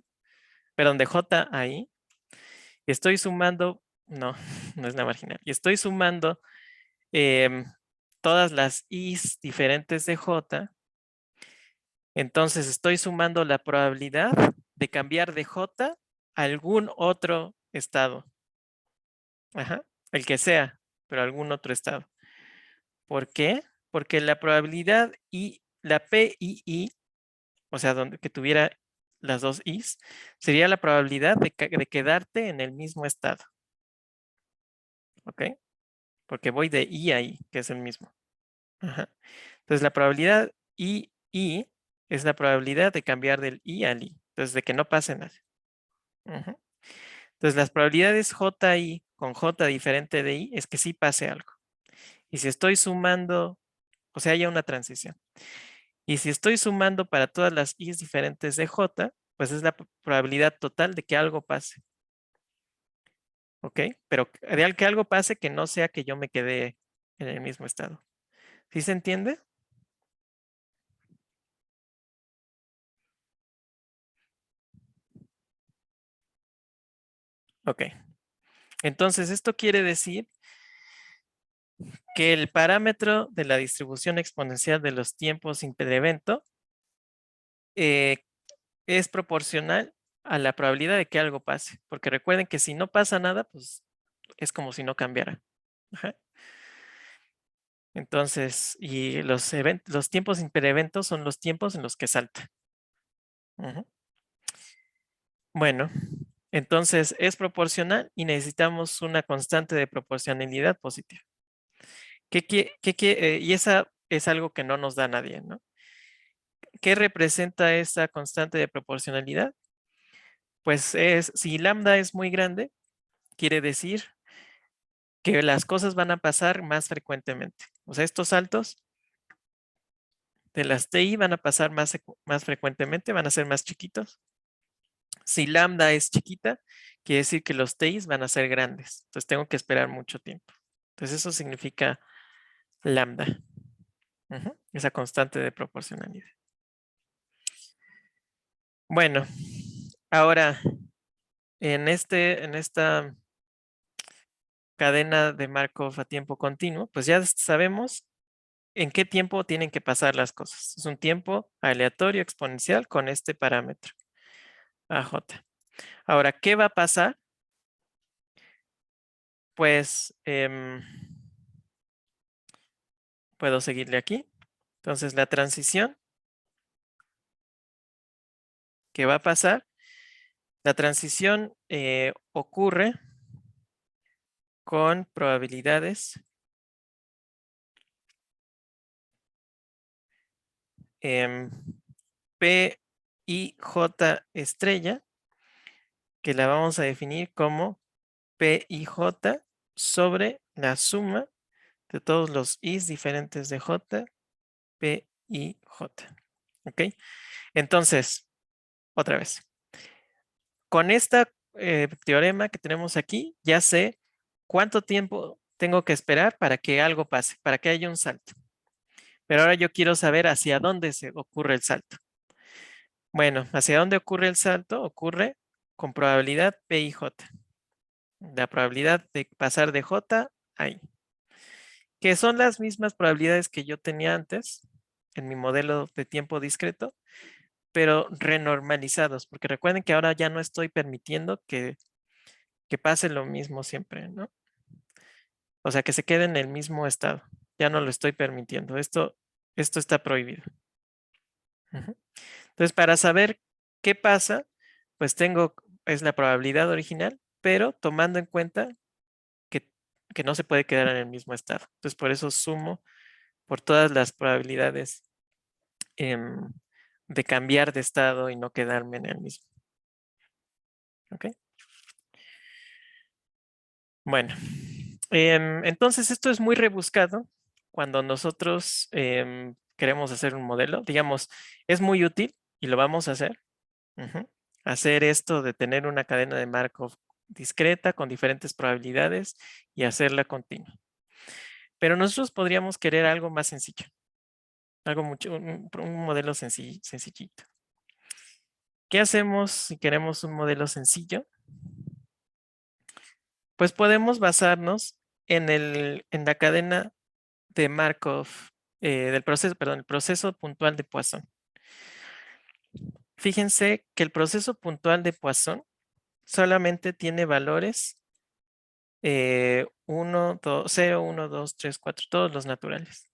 A: perdón, de J a I, estoy sumando, no, no es la marginal, y estoy sumando todas las I's diferentes de J, entonces estoy sumando la probabilidad de cambiar de J a algún otro estado. Ajá, el que sea, pero algún otro estado. ¿Por qué? Porque la probabilidad y la PII, o sea, que tuviera las dos i's, sería la probabilidad de quedarte en el mismo estado. ¿Ok? Porque voy de i a i, que es el mismo. Ajá. Entonces la probabilidad i es la probabilidad de cambiar del i al i. Entonces de que no pase nada. Ujú. Entonces las probabilidades ji con j diferente de i es que sí pase algo. Y si estoy sumando, o sea, haya una transición. Y si estoy sumando para todas las i's diferentes de j, pues es la probabilidad total de que algo pase. ¿Ok? Pero de que algo pase que no sea que yo me quede en el mismo estado. ¿Sí se entiende? Ok. Entonces, esto quiere decir que el parámetro de la distribución exponencial de los tiempos interevento es proporcional a la probabilidad de que algo pase. Porque recuerden que si no pasa nada, pues es como si no cambiara. Ajá. Entonces, y los tiempos impereventos son los tiempos en los que salta. Ujú. Bueno, entonces es proporcional y necesitamos una constante de proporcionalidad positiva. Y esa es algo que no nos da nadie, ¿no? ¿Qué representa esa constante de proporcionalidad? Pues si lambda es muy grande, quiere decir que las cosas van a pasar más frecuentemente. O sea, estos saltos de las TI van a pasar más frecuentemente, van a ser más chiquitos. Si lambda es chiquita, quiere decir que los TIs van a ser grandes. Entonces tengo que esperar mucho tiempo. Entonces eso significa lambda. Esa constante de proporcionalidad. Bueno, ahora en esta cadena de Markov a tiempo continuo, pues ya sabemos en qué tiempo tienen que pasar las cosas. Es un tiempo aleatorio exponencial con este parámetro, AJ. Ahora, ¿qué va a pasar? Pues puedo seguirle aquí. Entonces, la transición que va a pasar, la transición ocurre con probabilidades P y J estrella, que la vamos a definir como P y J sobre la suma de todos los i's diferentes de J, P y J. ¿Ok? Entonces, otra vez. Con este teorema que tenemos aquí, ya sé cuánto tiempo tengo que esperar para que algo pase, para que haya un salto. Pero ahora yo quiero saber hacia dónde se ocurre el salto. Bueno, hacia dónde ocurre el salto ocurre con probabilidad P y J. La probabilidad de pasar de J a I. Que son las mismas probabilidades que yo tenía antes en mi modelo de tiempo discreto, pero renormalizados, porque recuerden que ahora ya no estoy permitiendo que pase lo mismo siempre, ¿no? O sea, que se quede en el mismo estado. Ya no lo estoy permitiendo. Esto está prohibido. Entonces, para saber qué pasa, pues es la probabilidad original, pero tomando en cuenta que, no se puede quedar en el mismo estado. Entonces, por eso sumo por todas las probabilidades de cambiar de estado y no quedarme en el mismo. ¿Ok? Bueno, entonces esto es muy rebuscado cuando nosotros queremos hacer un modelo. Digamos, es muy útil y lo vamos a hacer. Hacer esto de tener una cadena de Markov discreta con diferentes probabilidades y hacerla continua. Pero nosotros podríamos querer algo más sencillo. Un modelo sencillito. ¿Qué hacemos si queremos un modelo sencillo? Pues podemos basarnos en la cadena de Markov del proceso, perdón, el proceso puntual de Poisson. Fíjense que el proceso puntual de Poisson solamente tiene valores 1, 2, 0, 1, 2, 3, 4, todos los naturales.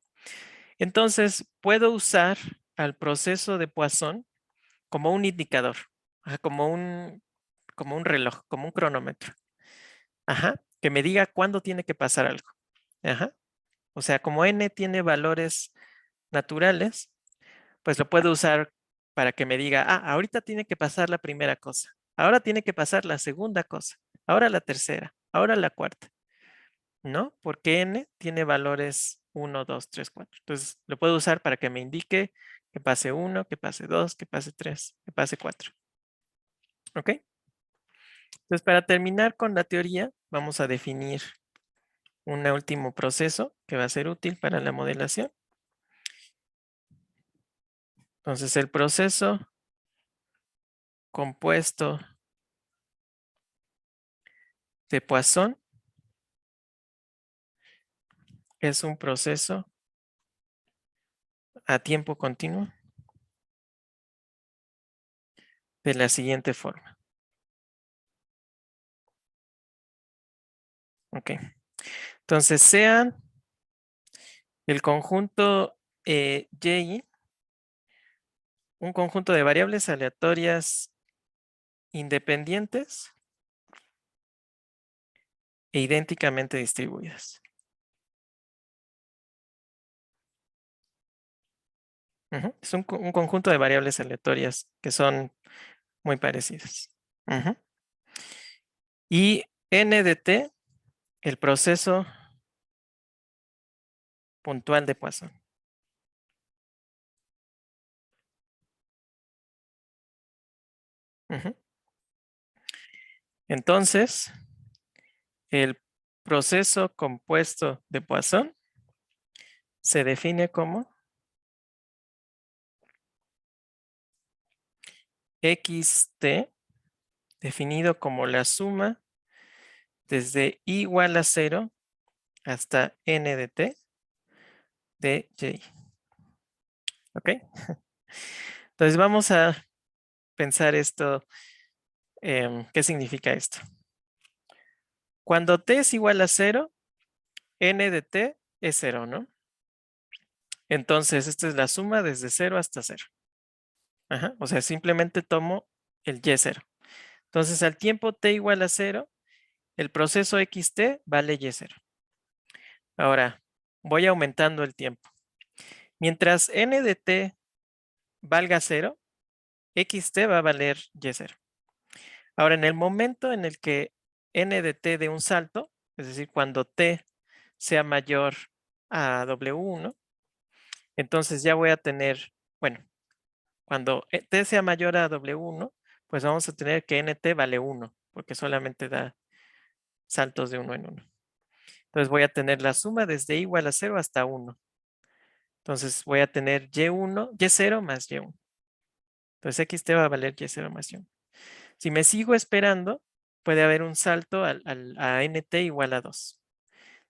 A: Entonces, puedo usar al proceso de Poisson como un indicador. como un reloj, como un cronómetro. Ajá, que me diga cuándo tiene que pasar algo. Ajá. O sea, como n tiene valores naturales, pues lo puedo usar para que me diga, ahorita tiene que pasar la primera cosa, ahora tiene que pasar la segunda cosa, ahora la tercera, ahora la cuarta, ¿no? Porque n tiene valores 1, 2, 3, 4. Entonces, lo puedo usar para que me indique que pase 1, que pase 2, que pase 3, que pase 4. ¿Ok? Entonces, para terminar con la teoría, vamos a definir un último proceso que va a ser útil para la modelación. Entonces, el proceso compuesto de Poisson es un proceso a tiempo continuo de la siguiente forma. Ok. Entonces, sean el conjunto Y un conjunto de variables aleatorias independientes e idénticamente distribuidas. Es un conjunto de variables aleatorias que son muy parecidas. Y n de t, el proceso puntual de Poisson. Entonces, el proceso compuesto de Poisson se define como xt, definido como la suma desde i igual a 0 hasta n de t de y. ¿Ok? Entonces vamos a pensar esto. ¿Qué significa esto? Cuando t es igual a 0, n de t es 0, ¿no? Entonces, esta es la suma desde 0 hasta 0. Ajá, o sea, simplemente tomo el y0. Entonces, al tiempo t igual a 0, el proceso xt vale y0. Ahora, voy aumentando el tiempo. Mientras n de t valga 0, xt va a valer y0. Ahora, en el momento en el que n de t dé un salto, es decir, cuando t sea mayor a w1, entonces ya voy a tener, bueno, cuando t sea mayor a w1, pues vamos a tener que nt vale 1, porque solamente da saltos de 1 en 1. Entonces voy a tener la suma desde igual a 0 hasta 1. Entonces voy a tener y0 más y1. Entonces xt va a valer y0 más y1. Si me sigo esperando, puede haber un salto a nt igual a 2.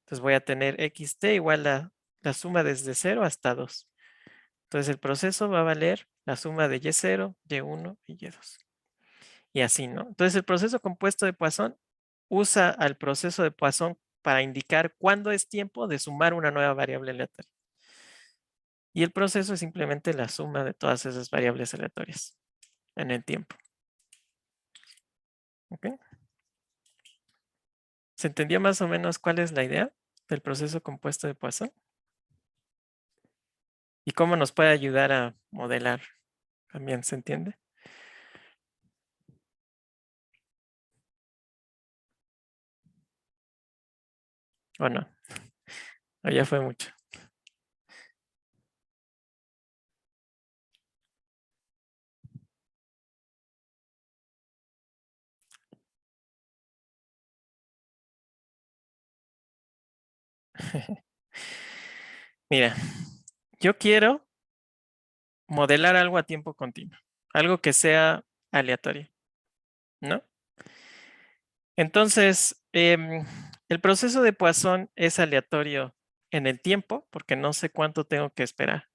A: Entonces voy a tener xt igual a la suma desde 0 hasta 2. Entonces el proceso va a valer la suma de y0, y1 y y2. Y así, ¿no? Entonces el proceso compuesto de Poisson usa al proceso de Poisson para indicar cuándo es tiempo de sumar una nueva variable aleatoria. Y el proceso es simplemente la suma de todas esas variables aleatorias en el tiempo. ¿Ok? ¿Se entendió más o menos cuál es la idea del proceso compuesto de Poisson? ¿Y cómo nos puede ayudar a modelar? ¿También se entiende? ¿O no? O ya fue mucho. Mira, yo quiero modelar algo a tiempo continuo, algo que sea aleatorio, ¿no? Entonces, el proceso de Poisson es aleatorio en el tiempo, porque no sé cuánto tengo que esperar,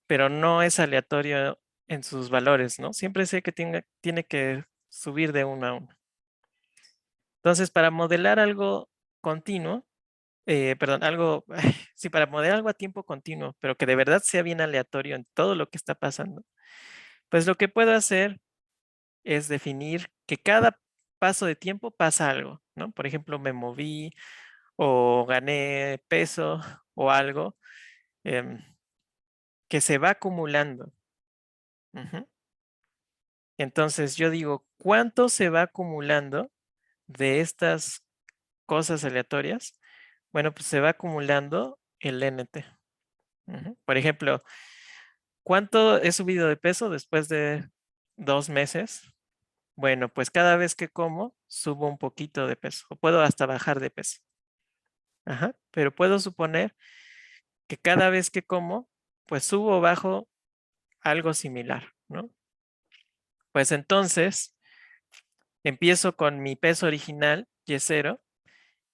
A: pero no es aleatorio en sus valores, ¿no? Siempre sé que tiene que subir de uno a uno. Entonces, para modelar algo continuo, perdón, sí, para modelar algo a tiempo continuo, pero que de verdad sea bien aleatorio en todo lo que está pasando, pues lo que puedo hacer es definir que cada paso de tiempo pasa algo, ¿no? Por ejemplo, me moví o gané peso o algo que se va acumulando. Ujú. Entonces yo digo, ¿cuánto se va acumulando de estas cosas aleatorias? Bueno, pues se va acumulando el NT. Ujú. Por ejemplo, ¿cuánto he subido de peso después de 2 meses? Bueno, pues cada vez que como, subo un poquito de peso. O puedo hasta bajar de peso. Ajá. Pero puedo suponer que cada vez que como, pues subo o bajo algo similar, ¿no? Pues entonces, empiezo con mi peso original, Y0,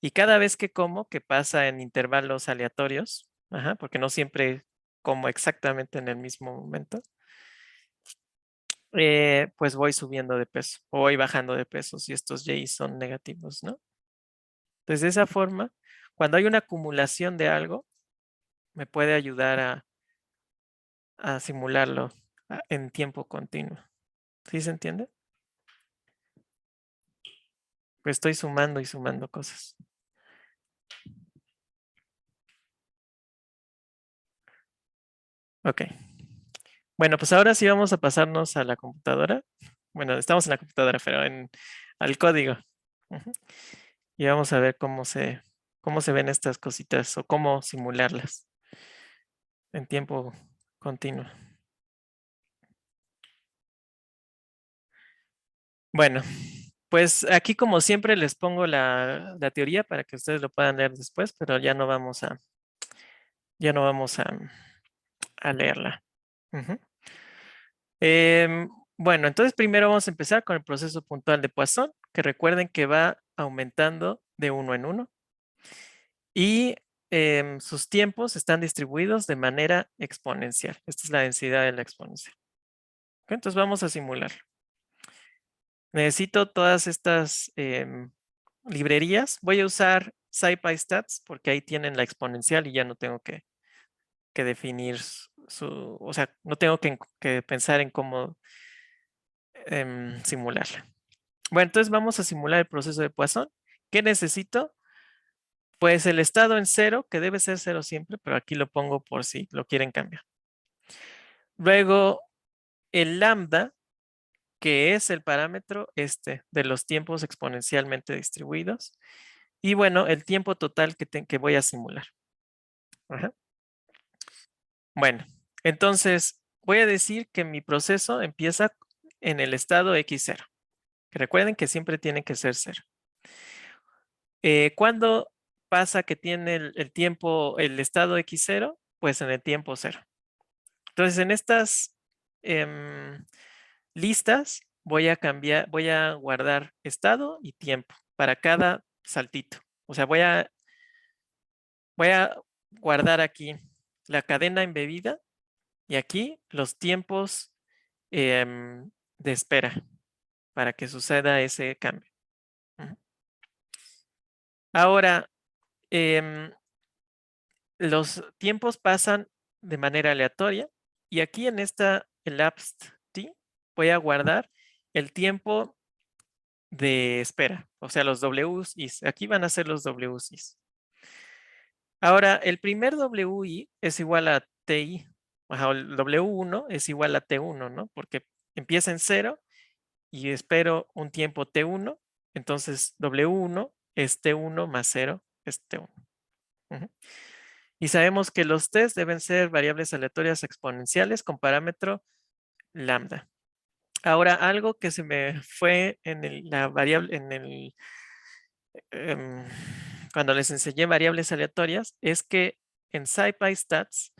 A: y cada vez que como, que pasa en intervalos aleatorios, ajá, porque no siempre como exactamente en el mismo momento, pues voy subiendo de peso o voy bajando de peso si estos Y son negativos, ¿no? Entonces, de esa forma, cuando hay una acumulación de algo, me puede ayudar a simularlo en tiempo continuo. ¿Sí se entiende? Pues estoy sumando y sumando cosas. Ok. Bueno, pues ahora sí vamos a pasarnos a la computadora. Bueno, estamos en la computadora, pero al código. Ujú. Y vamos a ver cómo se ven estas cositas o cómo simularlas en tiempo continuo. Bueno, pues aquí como siempre les pongo la teoría para que ustedes lo puedan leer después, pero ya no vamos a leerla. Ujú. Bueno, entonces primero vamos a empezar con el proceso puntual de Poisson, que recuerden que va aumentando de uno en uno y sus tiempos están distribuidos de manera exponencial. Esta es la densidad de la exponencial. Ok, entonces vamos a simular. Necesito todas estas librerías. Voy a usar SciPyStats porque ahí tienen la exponencial y ya no tengo que definir o sea, no tengo que pensar en cómo simularla. Bueno, entonces vamos a simular el proceso de Poisson. ¿Qué necesito? Pues el estado en cero, que debe ser cero siempre, pero aquí lo pongo por si lo quieren cambiar. Luego, el lambda, que es el parámetro de los tiempos exponencialmente distribuidos. Y bueno, el tiempo total que voy a simular. Ajá. Bueno, entonces voy a decir que mi proceso empieza en el estado X0. Recuerden que siempre tiene que ser 0. ¿Cuándo pasa que tiene el tiempo, el estado X0? Pues en el tiempo 0. Entonces, en estas listas voy a guardar estado y tiempo para cada saltito. O sea, voy a guardar aquí la cadena embebida y aquí los tiempos de espera para que suceda ese cambio. Ahora, los tiempos pasan de manera aleatoria y aquí en esta elapsed t voy a guardar el tiempo de espera, o sea, los WIs. Aquí van a ser los WIs. Ahora, el primer WI es igual a TI. El W1 es igual a T1, ¿no? Porque empieza en 0 y espero un tiempo T1. Entonces, W1 es T1 más 0 es T1. Y sabemos que los test deben ser variables aleatorias exponenciales con parámetro lambda. Ahora, algo que se me fue en la variable, cuando les enseñé variables aleatorias, es que en SciPyStats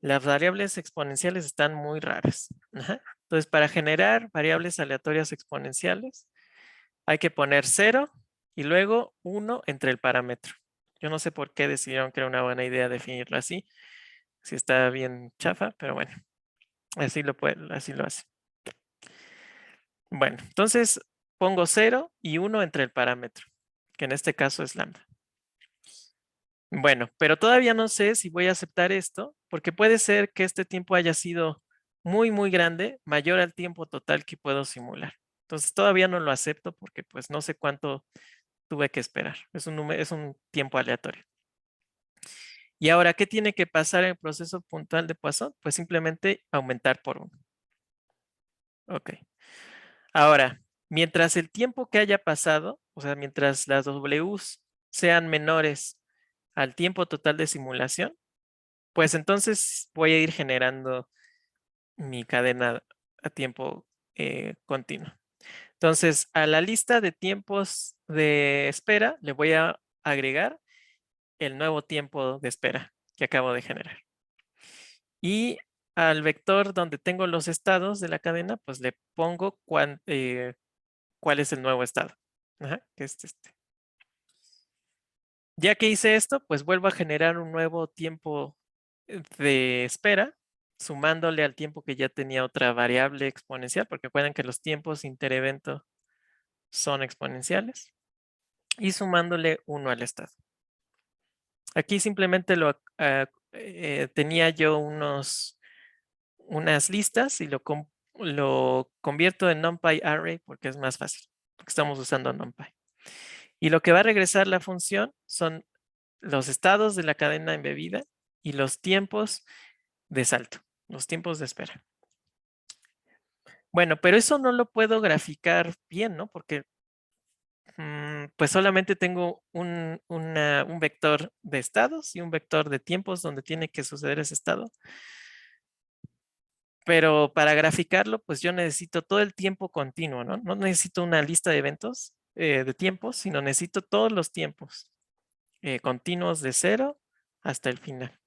A: las variables exponenciales están muy raras. Entonces, para generar variables aleatorias exponenciales, hay que poner 0 y luego 1 entre el parámetro. Yo no sé por qué decidieron que era una buena idea definirlo así. Si está bien chafa, pero bueno, así lo hace. Bueno, entonces pongo 0 y 1 entre el parámetro, que en este caso es lambda. Bueno, pero todavía no sé si voy a aceptar esto, porque puede ser que este tiempo haya sido muy, muy grande, mayor al tiempo total que puedo simular. Entonces todavía no lo acepto porque pues no sé cuánto tuve que esperar. Es un tiempo aleatorio. Y ahora, ¿qué tiene que pasar en el proceso puntual de Poisson? Pues simplemente aumentar por 1. Ok. Ahora, mientras el tiempo que haya pasado, o sea, mientras las Ws sean menores al tiempo total de simulación, pues entonces voy a ir generando mi cadena a tiempo continuo. Entonces, a la lista de tiempos de espera le voy a agregar el nuevo tiempo de espera que acabo de generar. Y al vector donde tengo los estados de la cadena, pues le pongo cuál es el nuevo estado. Ajá, que es este. Ya que hice esto, pues vuelvo a generar un nuevo tiempo de espera, sumándole al tiempo que ya tenía otra variable exponencial, porque recuerden que los tiempos interevento son exponenciales, y sumándole 1 al estado. Aquí simplemente tenía yo unas listas y lo convierto en NumPy array porque es más fácil, porque estamos usando NumPy. Y lo que va a regresar la función son los estados de la cadena embebida y los tiempos de salto, los tiempos de espera. Bueno, pero eso no lo puedo graficar bien, ¿no? Porque pues solamente tengo un vector de estados y un vector de tiempos donde tiene que suceder ese estado. Pero para graficarlo, pues yo necesito todo el tiempo continuo, ¿no? No necesito una lista de eventos de tiempos, sino necesito todos los tiempos continuos de 0 hasta el final.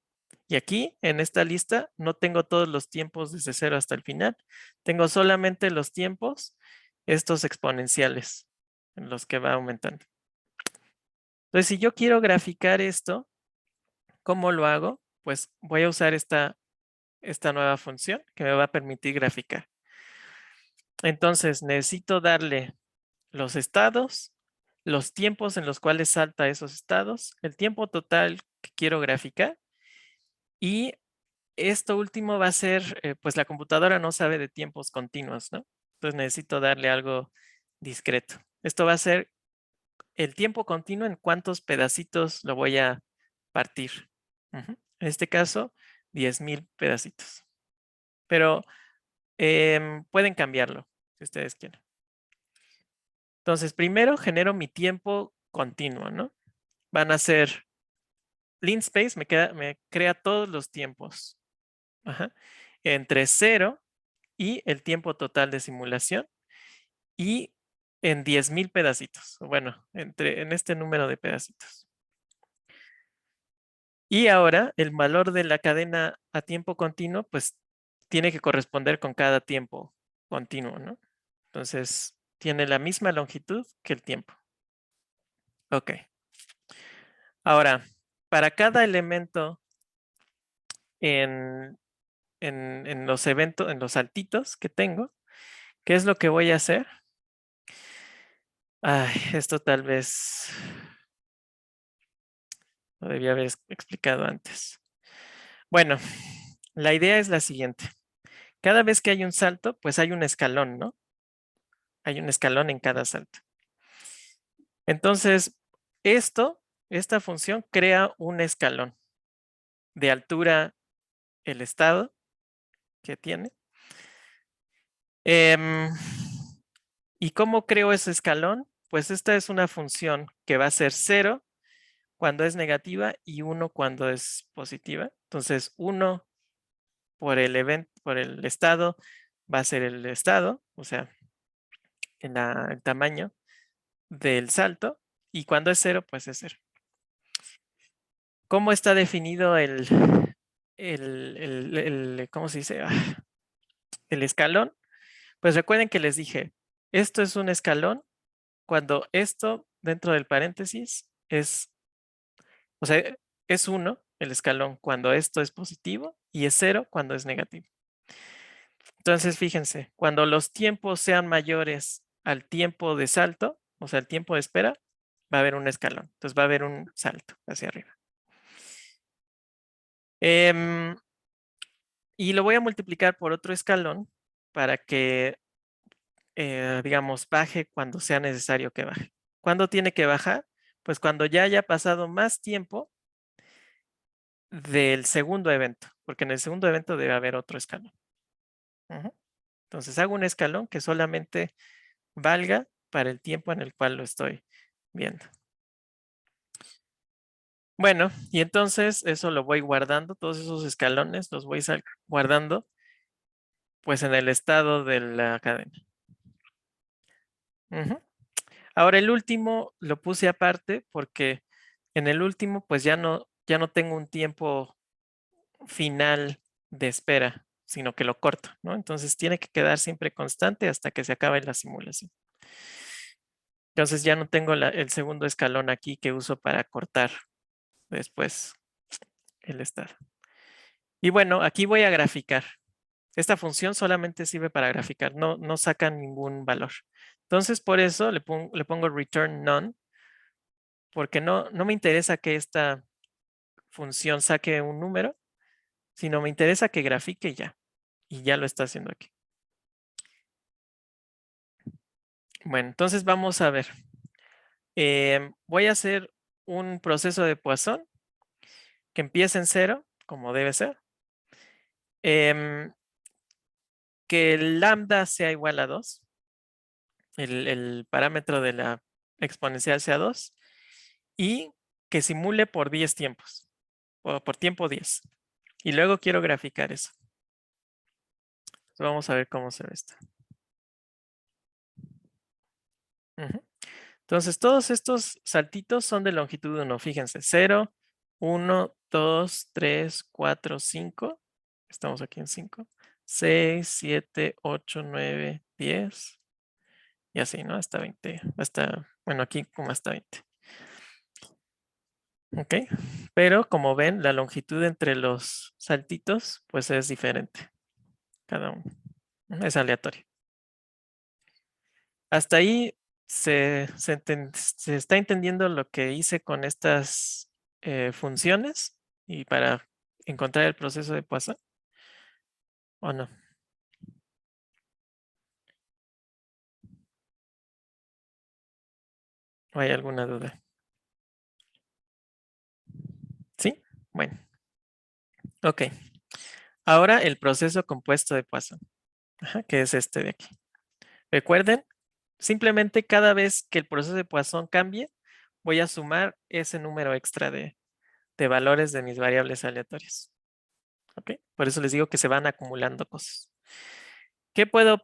A: Y aquí, en esta lista, no tengo todos los tiempos desde 0 hasta el final. Tengo solamente los tiempos, estos exponenciales, en los que va aumentando. Entonces, si yo quiero graficar esto, ¿cómo lo hago? Pues voy a usar esta nueva función que me va a permitir graficar. Entonces, necesito darle los estados, los tiempos en los cuales salta esos estados, el tiempo total que quiero graficar y esto último va a ser, pues la computadora no sabe de tiempos continuos, ¿no? Entonces necesito darle algo discreto. Esto va a ser el tiempo continuo en cuántos pedacitos lo voy a partir. En este caso, 10,000 pedacitos. Pero pueden cambiarlo si ustedes quieren. Entonces, primero genero mi tiempo continuo, ¿no? Van a ser linspace, me crea todos los tiempos. Ajá. Entre 0 y el tiempo total de simulación y en 10,000 pedacitos. Bueno, en este número de pedacitos. Y ahora el valor de la cadena a tiempo continuo, pues tiene que corresponder con cada tiempo continuo, ¿no? Entonces, tiene la misma longitud que el tiempo. Ok. Ahora, para cada elemento en, en los eventos, en los saltitos que tengo, ¿qué es lo que voy a hacer? Ay, esto tal vez lo debía haber explicado antes. Bueno, la idea es la siguiente. Cada vez que hay un salto, pues hay un escalón, ¿no? Hay un escalón en cada salto. Entonces, esta función crea un escalón de altura el estado que tiene. ¿Y cómo creo ese escalón? Pues esta es una función que va a ser 0 cuando es negativa y 1 cuando es positiva. Entonces, 1 por el estado va a ser el estado, o sea, el tamaño del salto, y cuando es 0, pues es 0. ¿Cómo está definido ¿cómo se dice? El escalón? Pues recuerden que les dije, esto es un escalón cuando esto dentro del paréntesis o sea, es 1 el escalón cuando esto es positivo y es 0 cuando es negativo. Entonces, fíjense, cuando los tiempos sean mayores al tiempo de salto, o sea, el tiempo de espera, va a haber un escalón. Entonces, va a haber un salto hacia arriba. Y lo voy a multiplicar por otro escalón para que digamos, baje cuando sea necesario que baje. ¿Cuándo tiene que bajar? Pues cuando ya haya pasado más tiempo del segundo evento, porque en el segundo evento debe haber otro escalón. Ujú. Entonces hago un escalón que solamente valga para el tiempo en el cual lo estoy viendo. Bueno, y entonces eso lo voy guardando, todos esos escalones los voy guardando pues en el estado de la cadena. Ujú. Ahora el último lo puse aparte porque en el último pues ya no tengo un tiempo final de espera, sino que lo corto, ¿no? Entonces tiene que quedar siempre constante hasta que se acabe la simulación. Entonces ya no tengo el segundo escalón aquí que uso para cortar después el estado. Y bueno, aquí voy a graficar. Esta función solamente sirve para graficar, no saca ningún valor. Entonces por eso le pongo return none, porque no me interesa que esta función saque un número, sino me interesa que grafique ya. Y ya lo está haciendo aquí. Bueno, entonces vamos a ver. Voy a hacer un proceso de Poisson que empiece en 0, como debe ser. Que el lambda sea igual a 2. El parámetro de la exponencial sea 2. Y que simule por 10 tiempos. O por tiempo 10. Y luego quiero graficar eso. Entonces vamos a ver cómo se ve esto. Entonces, todos estos saltitos son de longitud 1. Fíjense, 0, 1, 2, 3, 4, 5. Estamos aquí en 5. 6, 7, 8, 9, 10. Y así, ¿no? Hasta 20. Bueno, aquí como hasta 20. Ok. Pero como ven, la longitud entre los saltitos, pues es diferente. Cada uno. Es aleatorio. Hasta ahí se está entendiendo lo que hice con estas funciones y para encontrar el proceso de Poisson, ¿o no? ¿O hay alguna duda? ¿Sí? Bueno, ok. Ahora el proceso compuesto de Poisson, que es este de aquí. Recuerden, simplemente cada vez que el proceso de Poisson cambie, voy a sumar ese número extra de valores de mis variables aleatorias. ¿Ok? Por eso les digo que se van acumulando cosas. ¿Qué puedo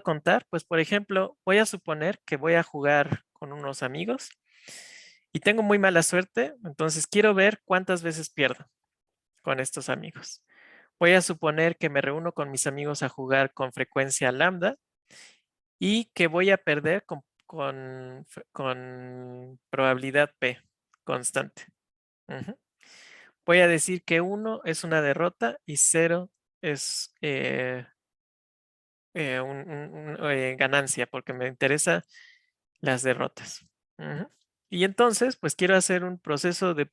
A: contar? Pues, por ejemplo, voy a suponer que voy a jugar con unos amigos y tengo muy mala suerte, entonces quiero ver cuántas veces pierdo con estos amigos. Voy a suponer que me reúno con mis amigos a jugar con frecuencia lambda y que voy a perder con probabilidad P constante. Ujú. Voy a decir que 1 es una derrota y 0 es ganancia, porque me interesa las derrotas. Ujú. Y entonces, pues quiero hacer un proceso de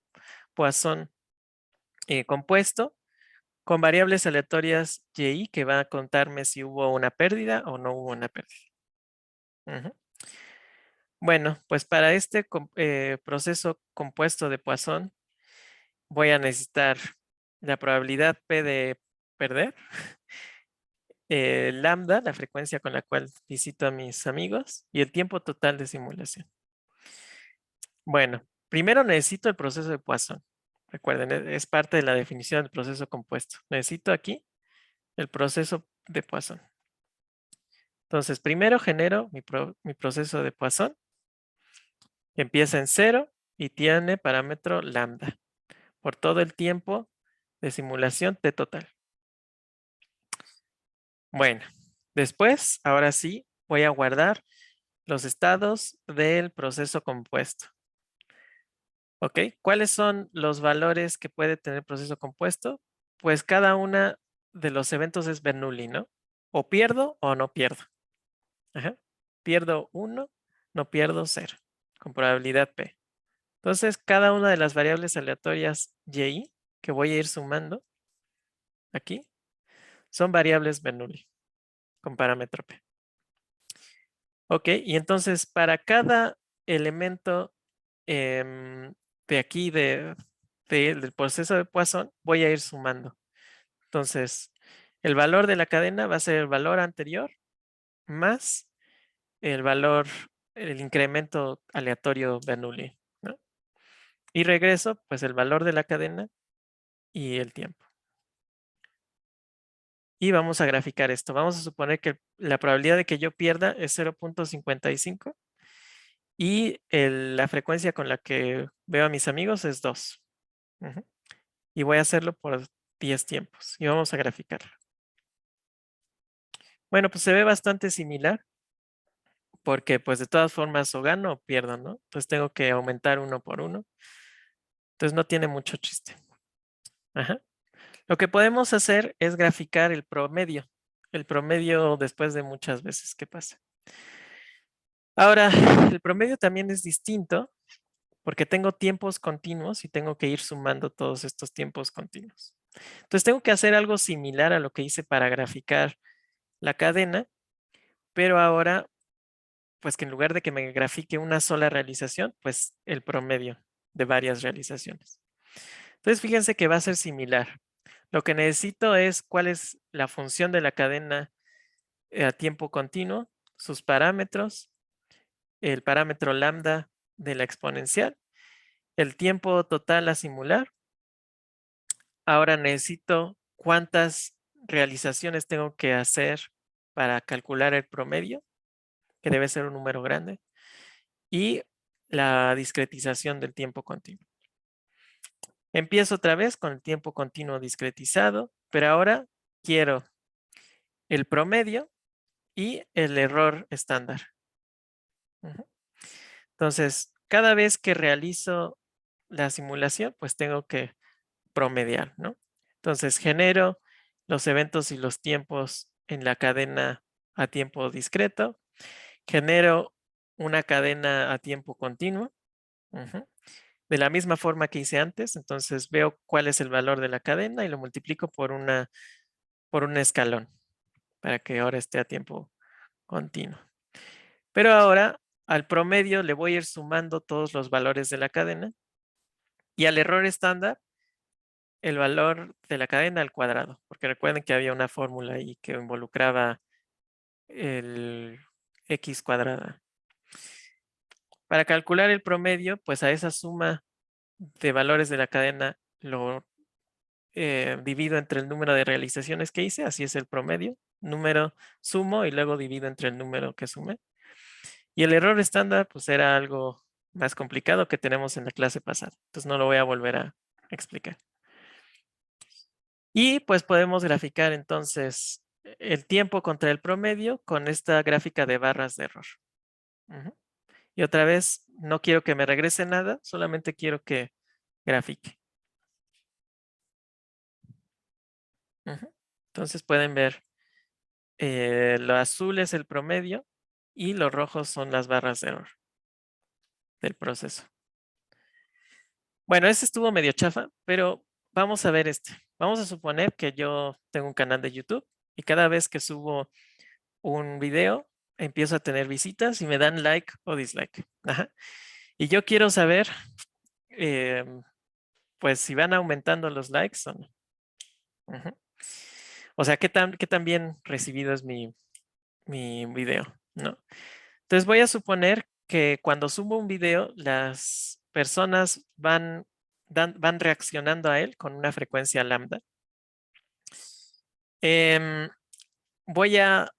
A: Poisson compuesto con variables aleatorias y que va a contarme si hubo una pérdida o no hubo una pérdida. Ujú. Bueno, pues para este proceso compuesto de Poisson voy a necesitar la probabilidad P de perder, lambda, la frecuencia con la cual visito a mis amigos, y el tiempo total de simulación. Bueno, primero necesito el proceso de Poisson. Recuerden, es parte de la definición del proceso compuesto. Necesito aquí el proceso de Poisson. Entonces, primero genero mi proceso de Poisson. Empieza en 0 y tiene parámetro lambda por todo el tiempo de simulación T total. Bueno, después, ahora sí, voy a guardar los estados del proceso compuesto. ¿Ok? ¿Cuáles son los valores que puede tener el proceso compuesto? Pues cada una de los eventos es Bernoulli, ¿no? O pierdo o no pierdo. Ajá. Pierdo 1, no pierdo 0, con probabilidad P. Entonces, cada una de las variables aleatorias y que voy a ir sumando aquí son variables Bernoulli con parámetro P. Ok, y entonces para cada elemento de aquí del proceso de Poisson voy a ir sumando. Entonces, el valor de la cadena va a ser el valor anterior más el valor, el incremento aleatorio Bernoulli, ¿no? Y regreso, pues, el valor de la cadena y el tiempo. Y vamos a graficar esto. Vamos a suponer que la probabilidad de que yo pierda es 0.55 y la frecuencia con la que veo a mis amigos es 2. Ujú. Y voy a hacerlo por 10 tiempos. Y vamos a graficarlo. Bueno, pues se ve bastante similar porque pues de todas formas o gano o pierdo, ¿no? Entonces tengo que aumentar uno por uno. Entonces no tiene mucho chiste. Ajá. Lo que podemos hacer es graficar el promedio después de muchas veces que pasa. Ahora, el promedio también es distinto porque tengo tiempos continuos y tengo que ir sumando todos estos tiempos continuos. Entonces tengo que hacer algo similar a lo que hice para graficar la cadena, pero ahora, pues que en lugar de que me grafique una sola realización, pues el promedio de varias realizaciones. Entonces fíjense que va a ser similar. Lo que necesito es cuál es la función de la cadena a tiempo continuo, sus parámetros, el parámetro lambda de la exponencial, el tiempo total a simular. Ahora necesito cuántas realizaciones tengo que hacer para calcular el promedio, que debe ser un número grande, y la discretización del tiempo continuo. Empiezo otra vez con el tiempo continuo discretizado, pero ahora quiero el promedio y el error estándar. Entonces, cada vez que realizo la simulación, pues tengo que promediar, ¿no? Entonces, genero los eventos y los tiempos en la cadena a tiempo discreto, genero una cadena a tiempo continuo, de la misma forma que hice antes. Entonces, veo cuál es el valor de la cadena y lo multiplico por un escalón para que ahora esté a tiempo continuo. Pero ahora al promedio le voy a ir sumando todos los valores de la cadena y al error estándar el valor de la cadena al cuadrado, porque recuerden que había una fórmula ahí que involucraba el x cuadrada. Para calcular el promedio, pues a esa suma de valores de la cadena lo divido entre el número de realizaciones que hice, así es el promedio, número sumo y luego divido entre el número que sumé. Y el error estándar, pues era algo más complicado que tenemos en la clase pasada. Entonces no lo voy a volver a explicar. Y pues podemos graficar entonces el tiempo contra el promedio con esta gráfica de barras de error. Y otra vez, no quiero que me regrese nada, solamente quiero que grafique. Entonces pueden ver, lo azul es el promedio y los rojos son las barras de error del proceso. Bueno, ese estuvo medio chafa, pero vamos a ver este. Vamos a suponer que yo tengo un canal de YouTube y cada vez que subo un video, empiezo a tener visitas y me dan like o dislike. Y yo quiero saber, pues, si van aumentando los likes o no. O sea, qué tan bien recibido es mi video, ¿no? Entonces voy a suponer que cuando subo un video, las personas van reaccionando a él con una frecuencia lambda. Voy a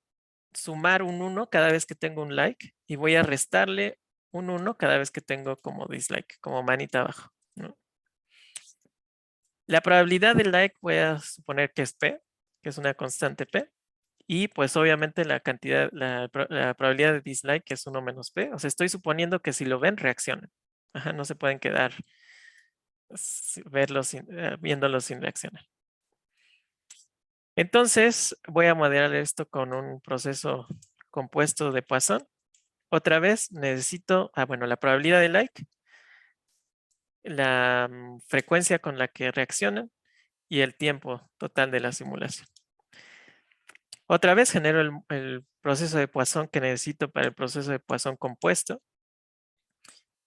A: sumar un 1 cada vez que tengo un like y voy a restarle un 1 cada vez que tengo como dislike, como manita abajo, ¿no? La probabilidad del like voy a suponer que es P, que es una constante P. Y pues obviamente la probabilidad de dislike es 1 menos P. O sea, estoy suponiendo que si lo ven, reaccionan. No se pueden quedar viéndolo sin reaccionar. Entonces voy a modelar esto con un proceso compuesto de Poisson. Otra vez necesito, bueno, la probabilidad de like, la frecuencia con la que reaccionan y el tiempo total de la simulación. Otra vez genero el proceso de Poisson que necesito para el proceso de Poisson compuesto.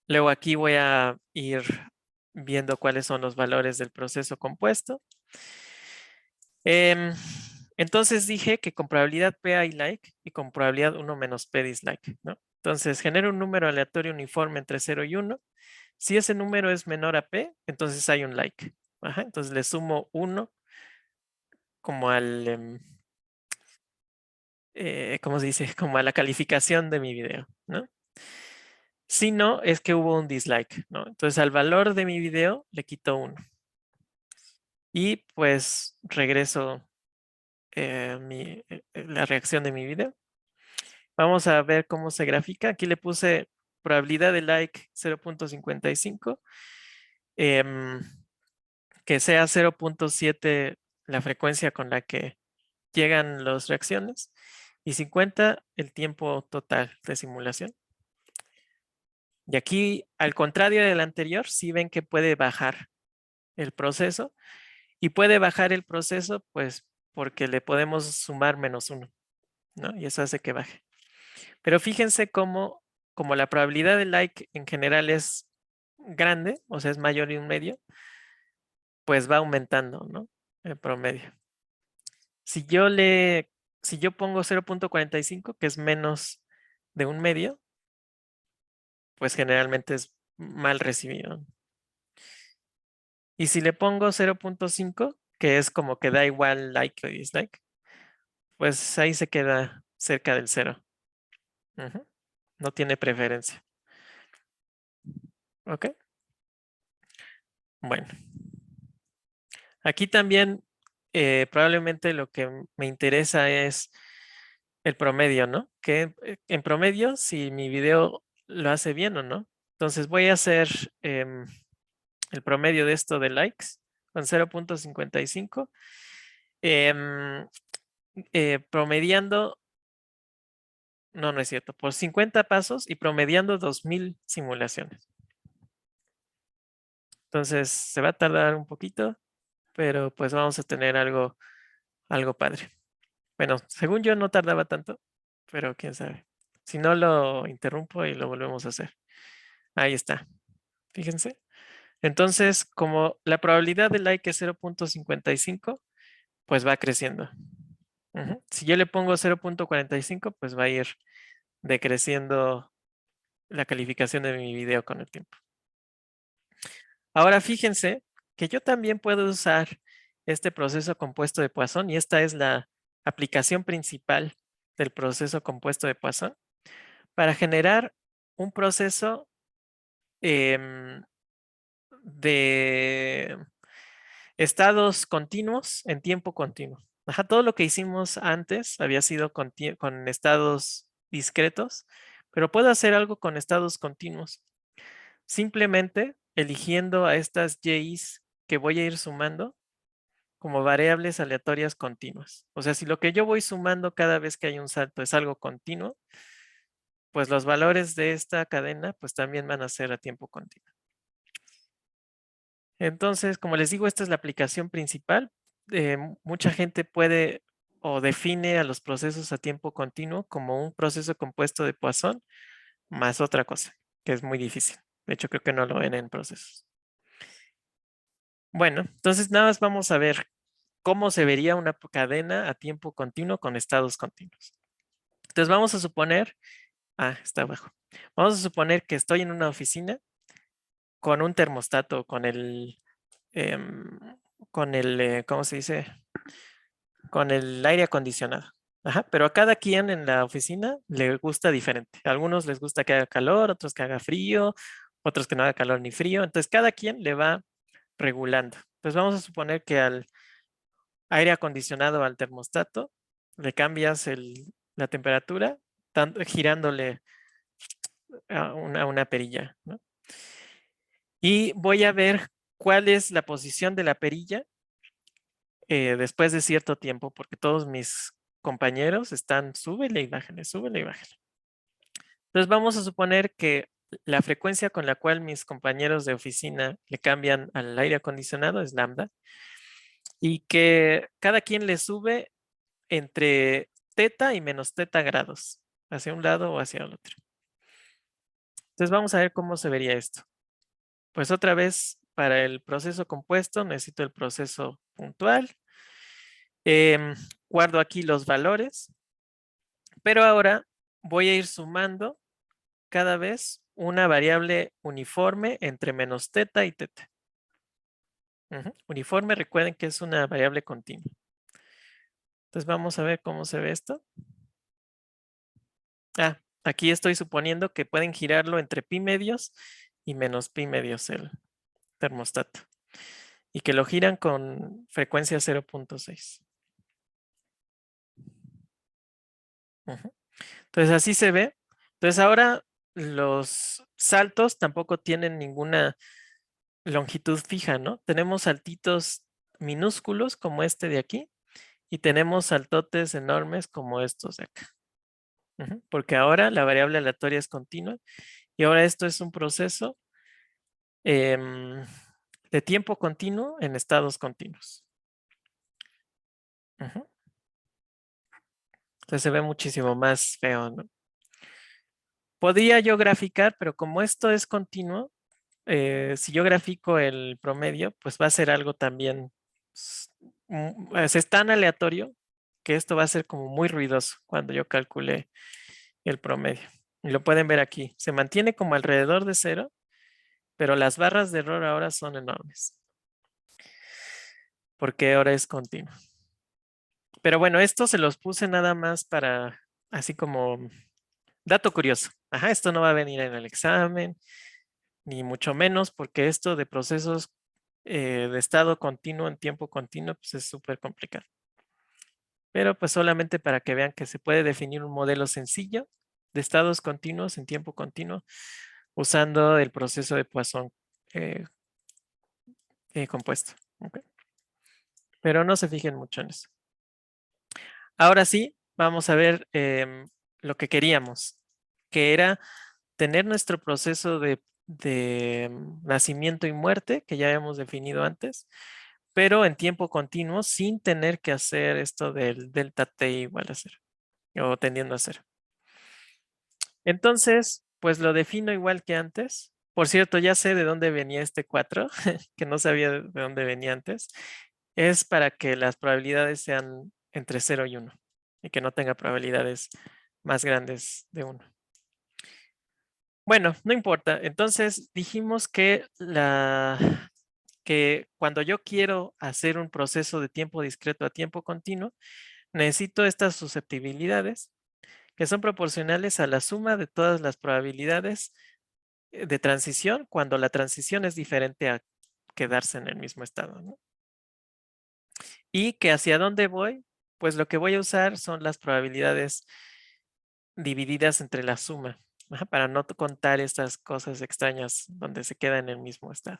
A: Luego aquí voy a ir viendo cuáles son los valores del proceso compuesto. Entonces dije que con probabilidad P I like y con probabilidad 1 menos P dislike, ¿no? Entonces genero un número aleatorio uniforme entre 0 y 1. Si ese número es menor a P, entonces hay un like. Ajá, entonces le sumo 1 como al, ¿cómo se dice? Como a la calificación de mi video, ¿no? Si no, es que hubo un dislike, ¿no? Entonces al valor de mi video le quito 1. Y pues regreso la reacción de mi video. Vamos a ver cómo se grafica. Aquí le puse probabilidad de like 0.55. Que sea 0.7 la frecuencia con la que llegan las reacciones y 50 el tiempo total de simulación. Y aquí, al contrario del anterior, sí ven que puede bajar el proceso y puede bajar el proceso pues porque le podemos sumar -1, ¿no? Y eso hace que baje. Pero fíjense cómo, como la probabilidad de like en general es grande, o sea, es mayor de 1/2, pues va aumentando, ¿no? El promedio. Si yo pongo 0.45, que es menos de 1/2, pues generalmente es mal recibido. Y si le pongo 0.5, que es como que da igual like o dislike, pues ahí se queda cerca del 0. No tiene preferencia. ¿Ok? Bueno. Aquí también probablemente lo que me interesa es el promedio, ¿no? Que en promedio, si mi video lo hace bien o no. Entonces voy a hacer el promedio de esto de likes con 0.55. Promediando, no es cierto, por 50 pasos y promediando 2000 simulaciones. Entonces se va a tardar un poquito, pero pues vamos a tener algo padre. Bueno, según yo no tardaba tanto, pero quién sabe. Si no, lo interrumpo y lo volvemos a hacer. Ahí está. Fíjense. Entonces, como la probabilidad de like es 0.55, pues va creciendo. Si yo le pongo 0.45, pues va a ir decreciendo la calificación de mi video con el tiempo. Ahora fíjense que yo también puedo usar este proceso compuesto de Poisson y esta es la aplicación principal del proceso compuesto de Poisson para generar un proceso de estados continuos en tiempo continuo. Todo lo que hicimos antes había sido con estados discretos, pero puedo hacer algo con estados continuos. Simplemente eligiendo a estas Y's que voy a ir sumando como variables aleatorias continuas. O sea, si lo que yo voy sumando cada vez que hay un salto es algo continuo, pues los valores de esta cadena pues también van a ser a tiempo continuo. Entonces, como les digo, esta es la aplicación principal. Mucha gente puede o define a los procesos a tiempo continuo como un proceso compuesto de Poisson más otra cosa, que es muy difícil. De hecho, creo que no lo ven en procesos. Bueno, entonces nada más vamos a ver cómo se vería una cadena a tiempo continuo con estados continuos. Entonces vamos a suponer, está abajo. Vamos a suponer que estoy en una oficina con un termostato, con el, ¿cómo se dice? Con el aire acondicionado. Pero a cada quien en la oficina le gusta diferente. A algunos les gusta que haga calor, otros que haga frío, otros que no haga calor ni frío. Entonces cada quien le va regulando. Entonces vamos a suponer que al aire acondicionado, al termostato, le cambias la temperatura girándole a una perilla, ¿no? Y voy a ver cuál es la posición de la perilla después de cierto tiempo, porque todos mis compañeros están súbele y bájale, súbele y bájale. Entonces vamos a suponer que la frecuencia con la cual mis compañeros de oficina le cambian al aire acondicionado es lambda y que cada quien le sube entre teta y menos teta grados, hacia un lado o hacia el otro. Entonces vamos a ver cómo se vería esto. Pues otra vez, para el proceso compuesto necesito el proceso puntual. Guardo aquí los valores, pero ahora voy a ir sumando cada vez una variable uniforme entre menos teta y teta. Uniforme, recuerden que es una variable continua. Entonces vamos a ver cómo se ve esto. Aquí estoy suponiendo que pueden girarlo entre pi medios y menos pi medios el termostato. Y que lo giran con frecuencia 0.6. Entonces así se ve. Entonces ahora los saltos tampoco tienen ninguna longitud fija, ¿no? Tenemos saltitos minúsculos como este de aquí y tenemos saltotes enormes como estos de acá. Porque ahora la variable aleatoria es continua y ahora esto es un proceso de tiempo continuo en estados continuos. Entonces se ve muchísimo más feo, ¿no? Podría yo graficar, pero como esto es continuo, si yo grafico el promedio, pues va a ser algo también, es tan aleatorio que esto va a ser como muy ruidoso cuando yo calcule el promedio. Y lo pueden ver aquí, se mantiene como alrededor de 0, pero las barras de error ahora son enormes. Porque ahora es continuo. Pero bueno, esto se los puse nada más para, así como dato curioso. Esto no va a venir en el examen, ni mucho menos, porque esto de procesos de estado continuo en tiempo continuo, pues es súper complicado. Pero pues solamente para que vean que se puede definir un modelo sencillo de estados continuos en tiempo continuo usando el proceso de Poisson compuesto. Okay. Pero no se fijen mucho en eso. Ahora sí, vamos a ver lo que queríamos, que era tener nuestro proceso de nacimiento y muerte, que ya habíamos definido antes, pero en tiempo continuo sin tener que hacer esto del delta t igual a 0 o tendiendo a 0. Entonces, pues lo defino igual que antes. Por cierto, ya sé de dónde venía este 4, que no sabía de dónde venía antes. Es para que las probabilidades sean entre 0 y 1 y que no tenga probabilidades más grandes de 1. Bueno, no importa. Entonces dijimos que cuando yo quiero hacer un proceso de tiempo discreto a tiempo continuo, necesito estas susceptibilidades que son proporcionales a la suma de todas las probabilidades de transición cuando la transición es diferente a quedarse en el mismo estado, ¿no? Y que hacia dónde voy, pues lo que voy a usar son las probabilidades divididas entre la suma, para no contar estas cosas extrañas donde se queda en el mismo estado.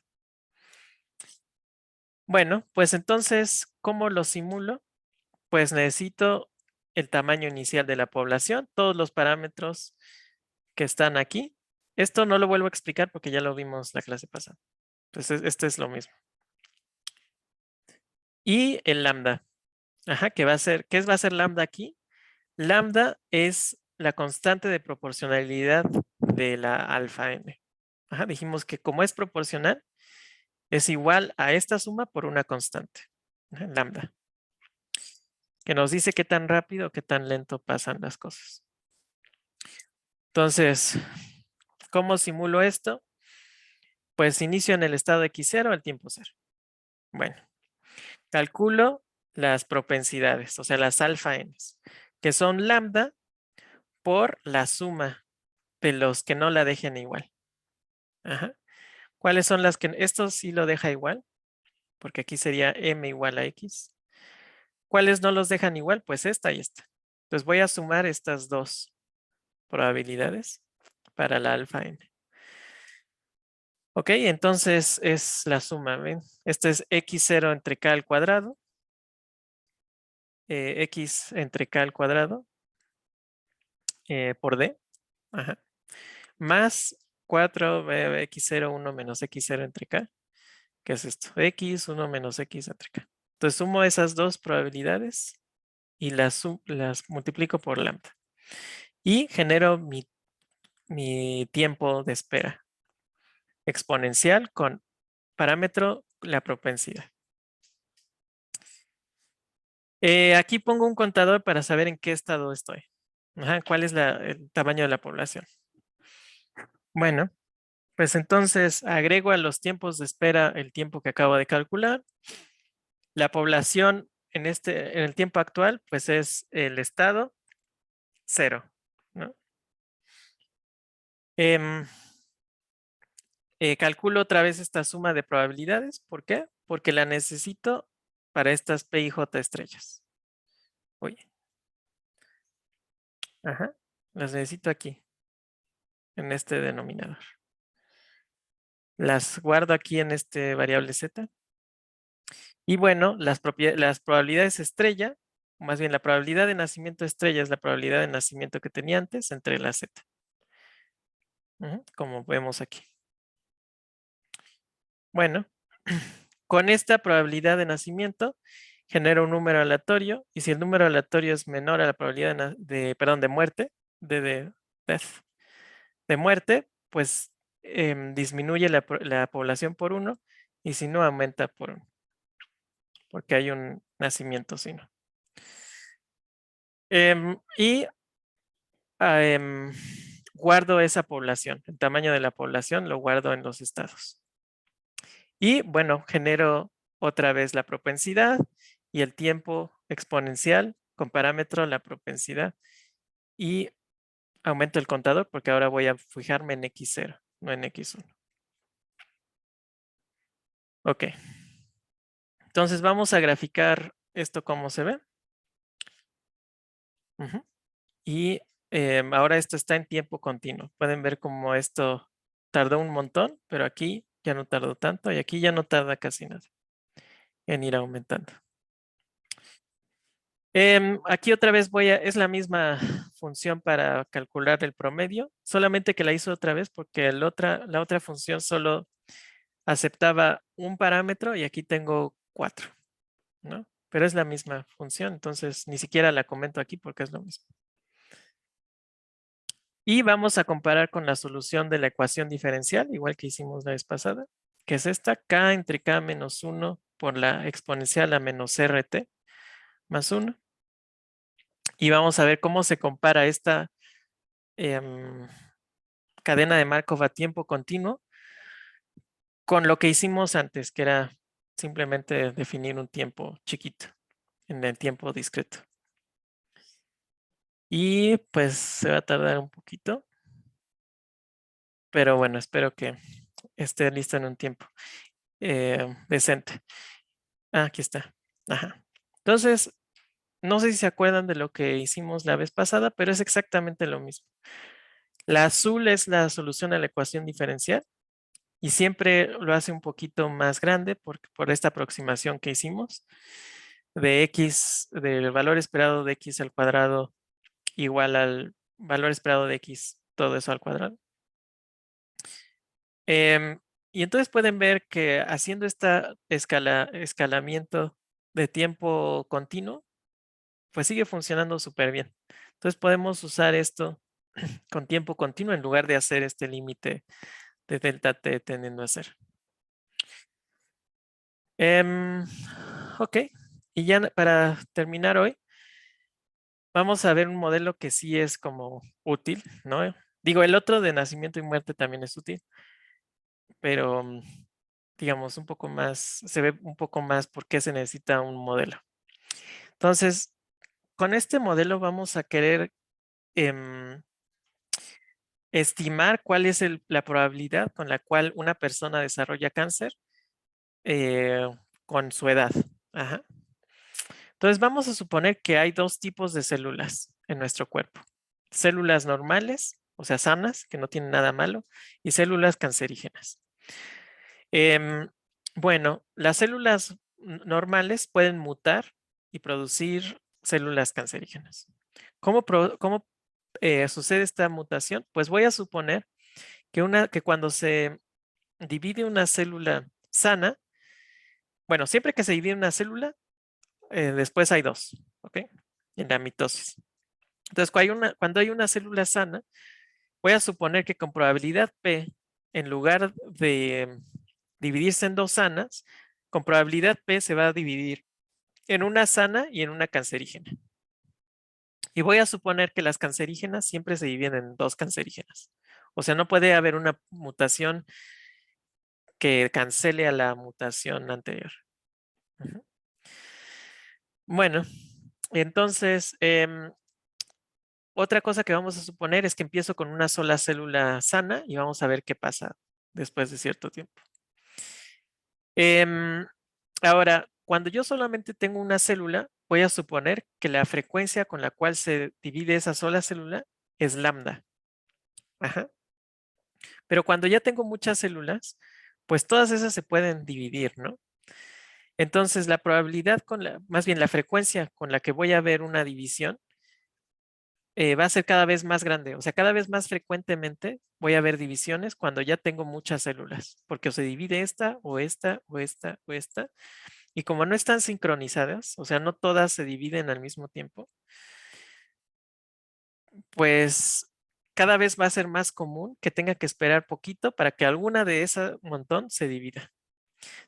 A: Bueno, pues entonces, ¿cómo lo simulo? Pues necesito el tamaño inicial de la población, todos los parámetros que están aquí. Esto no lo vuelvo a explicar porque ya lo vimos la clase pasada. Entonces, este es lo mismo. Y el lambda. ¿Qué va a ser? ¿Qué va a ser lambda aquí? Lambda es la constante de proporcionalidad de la alfa n. Dijimos que como es proporcional, es igual a esta suma por una constante, lambda, que nos dice qué tan rápido o qué tan lento pasan las cosas. Entonces, ¿cómo simulo esto? Pues inicio en el estado x0 al tiempo 0. Bueno, calculo las propensidades, o sea, las alfa n, que son lambda por la suma de los que no la dejen igual. ¿Cuáles son las que esto sí lo deja igual? Porque aquí sería m igual a x. ¿Cuáles no los dejan igual? Pues esta y esta. Entonces voy a sumar estas dos probabilidades para la alfa n. Ok, entonces es la suma, ¿ven? Este es x0 entre k al cuadrado. X entre k al cuadrado por d. Más 4 x0, 1 menos x0 entre k. ¿Qué es esto? X, 1 menos x entre k. Entonces sumo esas dos probabilidades y las multiplico por lambda. Y genero mi tiempo de espera exponencial con parámetro la propensidad. Aquí pongo un contador para saber en qué estado estoy. Ajá, cuál es el tamaño de la población. Bueno, pues entonces agrego a los tiempos de espera el tiempo que acabo de calcular. La población en el tiempo actual, pues es el estado 0, ¿no? Calculo otra vez esta suma de probabilidades. ¿Por qué? Porque la necesito para estas P y J estrellas. Oye. Ajá. Las necesito aquí, en este denominador. Las guardo aquí en este variable Z. Y bueno, las probabilidades estrella, más bien la probabilidad de nacimiento estrella es la probabilidad de nacimiento que tenía antes entre la Z. Como vemos aquí. Bueno, con esta probabilidad de nacimiento genero un número aleatorio y si el número aleatorio es menor a la probabilidad de muerte, de muerte, pues disminuye la población por 1 y si no aumenta por 1, porque hay un nacimiento si no. Y guardo esa población, el tamaño de la población lo guardo en los estados. Y bueno, genero otra vez la propensidad y el tiempo exponencial con parámetro la propensidad. Y aumento el contador porque ahora voy a fijarme en X0, no en X1. Ok. Entonces vamos a graficar esto como se ve. Y ahora esto está en tiempo continuo. Pueden ver cómo esto tardó un montón, pero aquí ya no tardó tanto y aquí ya no tarda casi nada en ir aumentando. Aquí otra vez es la misma función para calcular el promedio, solamente que la hizo otra vez porque la otra función solo aceptaba un parámetro y aquí tengo 4, ¿no? Pero es la misma función, entonces ni siquiera la comento aquí porque es lo mismo. Y vamos a comparar con la solución de la ecuación diferencial, igual que hicimos la vez pasada, que es esta, k entre k menos 1 por la exponencial a menos rt más 1. Y vamos a ver cómo se compara esta cadena de Markov a tiempo continuo con lo que hicimos antes, que era simplemente definir un tiempo chiquito en el tiempo discreto. Y pues se va a tardar un poquito, pero bueno, espero que esté listo en un tiempo decente. Aquí está. Ajá. Entonces, no sé si se acuerdan de lo que hicimos la vez pasada, pero es exactamente lo mismo. La azul es la solución a la ecuación diferencial y siempre lo hace un poquito más grande por esta aproximación que hicimos de x, del valor esperado de x al cuadrado igual al valor esperado de x, todo eso al cuadrado. Y entonces pueden ver que haciendo esta escalamiento de tiempo continuo, pues sigue funcionando súper bien. Entonces podemos usar esto con tiempo continuo en lugar de hacer este límite de delta t tendiendo a 0. Ok, y ya para terminar hoy, vamos a ver un modelo que sí es como útil, ¿no? Digo, el otro de nacimiento y muerte también es útil, pero digamos un poco más, se ve un poco más por qué se necesita un modelo. Entonces, con este modelo vamos a querer estimar cuál es la probabilidad con la cual una persona desarrolla cáncer con su edad. Ajá. Entonces vamos a suponer que hay dos tipos de células en nuestro cuerpo. Células normales, o sea, sanas, que no tienen nada malo, y células cancerígenas. Bueno, las células normales pueden mutar y producir células cancerígenas. ¿Cómo sucede esta mutación? Pues voy a suponer que cuando se divide una célula sana, bueno, siempre que se divide una célula, después hay dos, ¿ok? en la mitosis. Entonces, cuando hay una célula sana, voy a suponer que con probabilidad P, en lugar de dividirse en dos sanas, con probabilidad P se va a dividir en una sana y en una cancerígena. Y voy a suponer que las cancerígenas siempre se dividen en dos cancerígenas. O sea, no puede haber una mutación que cancele a la mutación anterior. Ujú. Bueno, entonces, otra cosa que vamos a suponer es que empiezo con una sola célula sana y vamos a ver qué pasa después de cierto tiempo. Ahora, cuando yo solamente tengo una célula, voy a suponer que la frecuencia con la cual se divide esa sola célula es lambda. Ajá. Pero cuando ya tengo muchas células, pues todas esas se pueden dividir, ¿no? Entonces, la probabilidad más bien la frecuencia con la que voy a ver una división va a ser cada vez más grande. O sea, cada vez más frecuentemente voy a ver divisiones cuando ya tengo muchas células, porque o se divide esta, o esta, o esta, o esta. Y como no están sincronizadas, o sea, no todas se dividen al mismo tiempo, pues cada vez va a ser más común que tenga que esperar poquito para que alguna de ese montón se divida.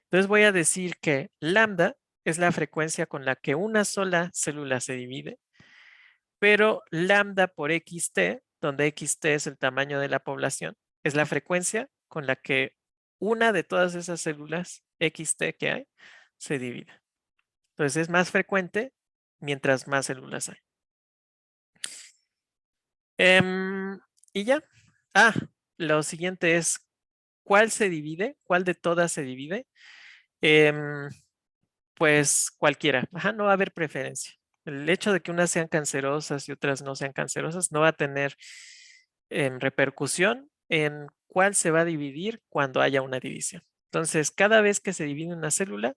A: Entonces voy a decir que lambda es la frecuencia con la que una sola célula se divide, pero lambda por xt, donde xt es el tamaño de la población, es la frecuencia con la que una de todas esas células xt que hay se divide. Entonces es más frecuente mientras más células hay. Y ya. Lo siguiente es, ¿cuál se divide? ¿Cuál de todas se divide? Pues cualquiera. Ajá, no va a haber preferencia. El hecho de que unas sean cancerosas y otras no sean cancerosas no va a tener repercusión en cuál se va a dividir cuando haya una división. Entonces, cada vez que se divide una célula,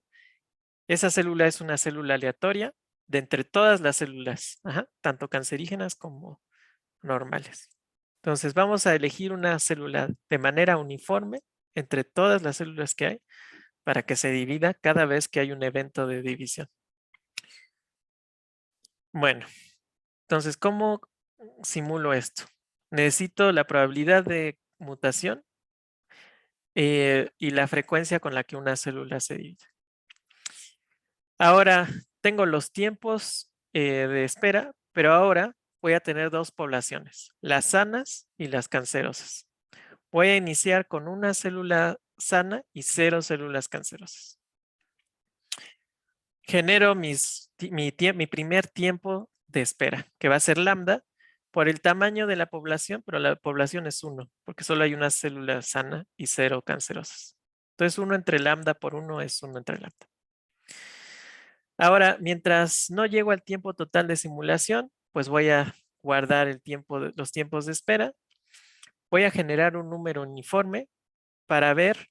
A: esa célula es una célula aleatoria de entre todas las células, tanto cancerígenas como normales. Entonces, vamos a elegir una célula de manera uniforme entre todas las células que hay para que se divida cada vez que hay un evento de división. Bueno, entonces, ¿cómo simulo esto? Necesito la probabilidad de mutación y la frecuencia con la que una célula se divide. Ahora, tengo los tiempos de espera, pero ahora voy a tener dos poblaciones, las sanas y las cancerosas. Voy a iniciar con una célula sana y 0 células cancerosas. Genero mi primer tiempo de espera, que va a ser lambda, por el tamaño de la población, pero la población es 1, porque solo hay una célula sana y 0 cancerosas. Entonces 1 entre lambda por 1 es 1 entre lambda. Ahora, mientras no llego al tiempo total de simulación, pues voy a guardar los tiempos de espera. Voy a generar un número uniforme para ver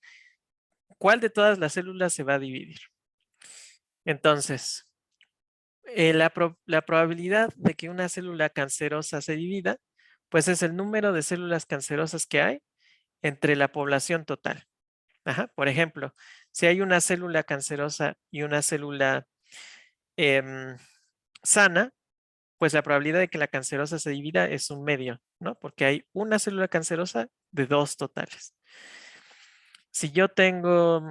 A: cuál de todas las células se va a dividir. Entonces, la probabilidad de que una célula cancerosa se divida, pues es el número de células cancerosas que hay entre la población total. Por ejemplo, si hay una célula cancerosa y una célula sana, pues la probabilidad de que la cancerosa se divida es 1/2, ¿no? Porque hay una célula cancerosa de 2 totales. Si yo tengo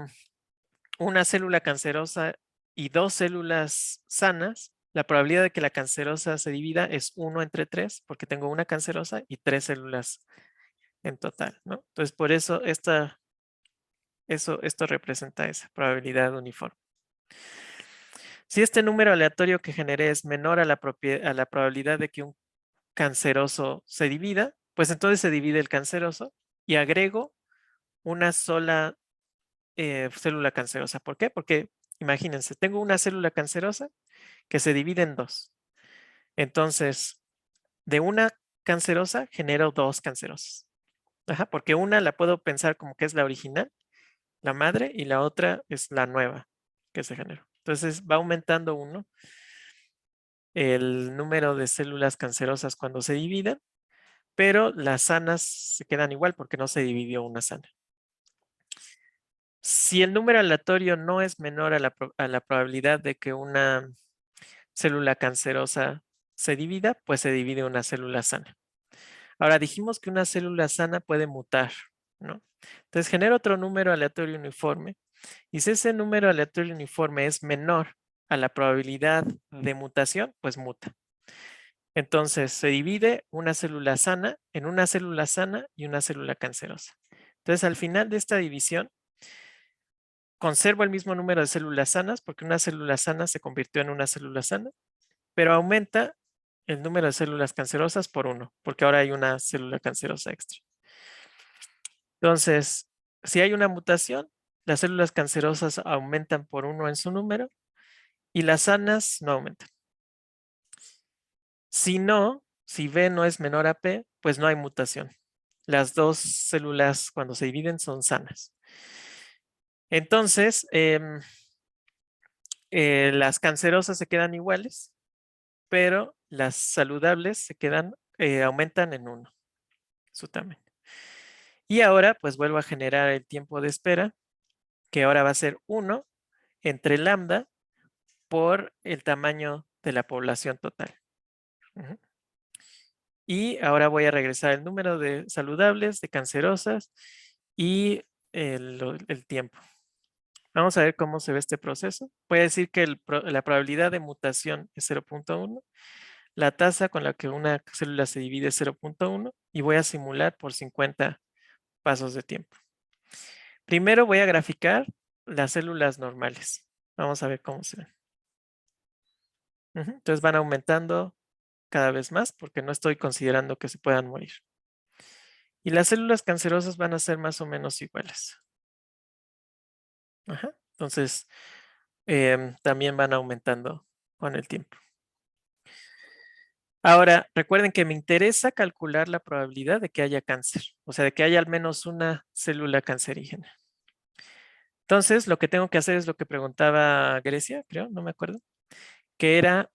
A: una célula cancerosa y 2 células sanas, la probabilidad de que la cancerosa se divida es 1 entre 3, porque tengo una cancerosa y 3 células en total, ¿no? Entonces, por eso esto representa esa probabilidad uniforme. Si este número aleatorio que generé es menor a la probabilidad de que un canceroso se divida, pues entonces se divide el canceroso y agrego una sola célula cancerosa. ¿Por qué? Porque imagínense, tengo una célula cancerosa que se divide en 2. Entonces, de una cancerosa genero 2 cancerosas. Porque una la puedo pensar como que es la original, la madre, y la otra es la nueva que se generó. Entonces va aumentando uno el número de células cancerosas cuando se dividen, pero las sanas se quedan igual porque no se dividió una sana. Si el número aleatorio no es menor a la probabilidad de que una célula cancerosa se divida, pues se divide una célula sana. Ahora dijimos que una célula sana puede mutar, ¿no? Entonces genera otro número aleatorio uniforme y si ese número aleatorio uniforme es menor a la probabilidad de mutación, pues muta. Entonces se divide una célula sana en una célula sana y una célula cancerosa. Entonces al final de esta división conservo el mismo número de células sanas porque una célula sana se convirtió en una célula sana, pero aumenta el número de células cancerosas por 1, porque ahora hay una célula cancerosa extra. Entonces, si hay una mutación, las células cancerosas aumentan por 1 en su número y las sanas no aumentan. Si no, si B no es menor a P, pues no hay mutación. Las dos células cuando se dividen son sanas. Entonces, las cancerosas se quedan iguales, pero las saludables se quedan, aumentan en 1 su tamaño. Y ahora pues vuelvo a generar el tiempo de espera, que ahora va a ser 1 entre lambda por el tamaño de la población total. Y ahora voy a regresar el número de saludables, de cancerosas y el tiempo. Vamos a ver cómo se ve este proceso. Voy a decir que la probabilidad de mutación es 0.1, la tasa con la que una célula se divide es 0.1 y voy a simular por 50 pasos de tiempo. Primero voy a graficar las células normales. Vamos a ver cómo se ven. Entonces van aumentando cada vez más porque no estoy considerando que se puedan morir. Y las células cancerosas van a ser más o menos iguales. Entonces, también van aumentando con el tiempo. Ahora, recuerden que me interesa calcular la probabilidad de que haya cáncer, o sea, de que haya al menos una célula cancerígena. Entonces, lo que tengo que hacer es lo que preguntaba Grecia, creo, no me acuerdo, que era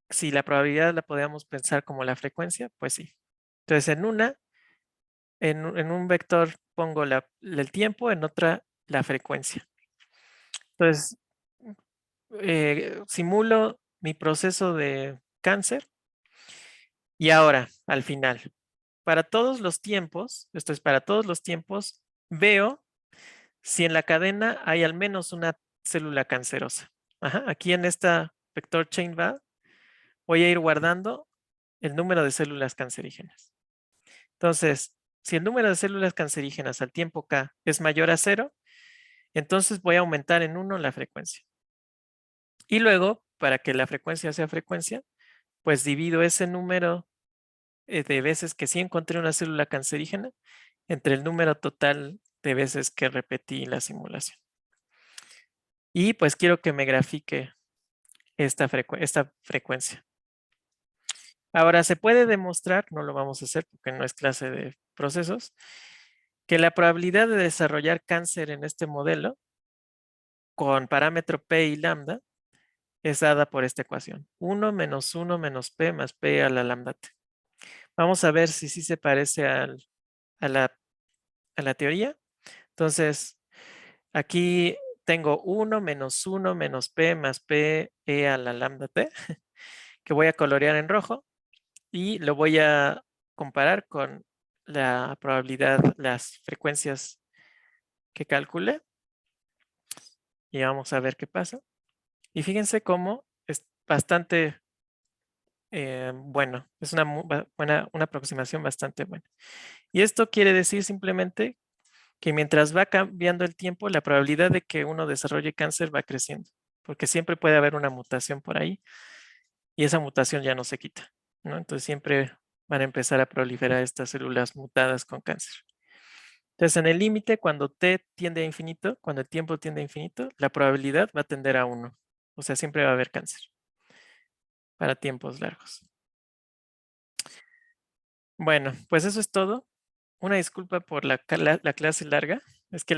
A: si la probabilidad la podíamos pensar como la frecuencia, pues sí. Entonces, en un vector pongo el tiempo, en otra la frecuencia. Entonces, simulo mi proceso de cáncer y ahora, al final, para todos los tiempos, esto es para todos los tiempos, veo si en la cadena hay al menos una célula cancerosa. Aquí en esta vector chain bar voy a ir guardando el número de células cancerígenas. Entonces, si el número de células cancerígenas al tiempo K es mayor a 0, entonces voy a aumentar en 1 la frecuencia. Y luego, para que la frecuencia sea frecuencia, pues divido ese número de veces que sí encontré una célula cancerígena entre el número total de veces que repetí la simulación. Y pues quiero que me grafique esta frecuencia. Ahora, se puede demostrar, no lo vamos a hacer porque no es clase de procesos, que la probabilidad de desarrollar cáncer en este modelo con parámetro P y lambda es dada por esta ecuación. 1 menos 1 menos P más P a la lambda T. Vamos a ver si sí se parece a la teoría. Entonces, aquí tengo 1 menos P más P e a la lambda T, que voy a colorear en rojo y lo voy a comparar con la probabilidad, las frecuencias que calculé. Y vamos a ver qué pasa. Y fíjense cómo es bastante bueno. Es una aproximación bastante buena. Y esto quiere decir simplemente que mientras va cambiando el tiempo, la probabilidad de que uno desarrolle cáncer va creciendo. Porque siempre puede haber una mutación por ahí y esa mutación ya no se quita, ¿no? Entonces siempre van a empezar a proliferar estas células mutadas con cáncer. Entonces, en el límite, cuando t tiende a infinito, cuando el tiempo tiende a infinito, la probabilidad va a tender a 1. O sea, siempre va a haber cáncer para tiempos largos. Bueno, pues eso es todo. Una disculpa por la clase larga. Es que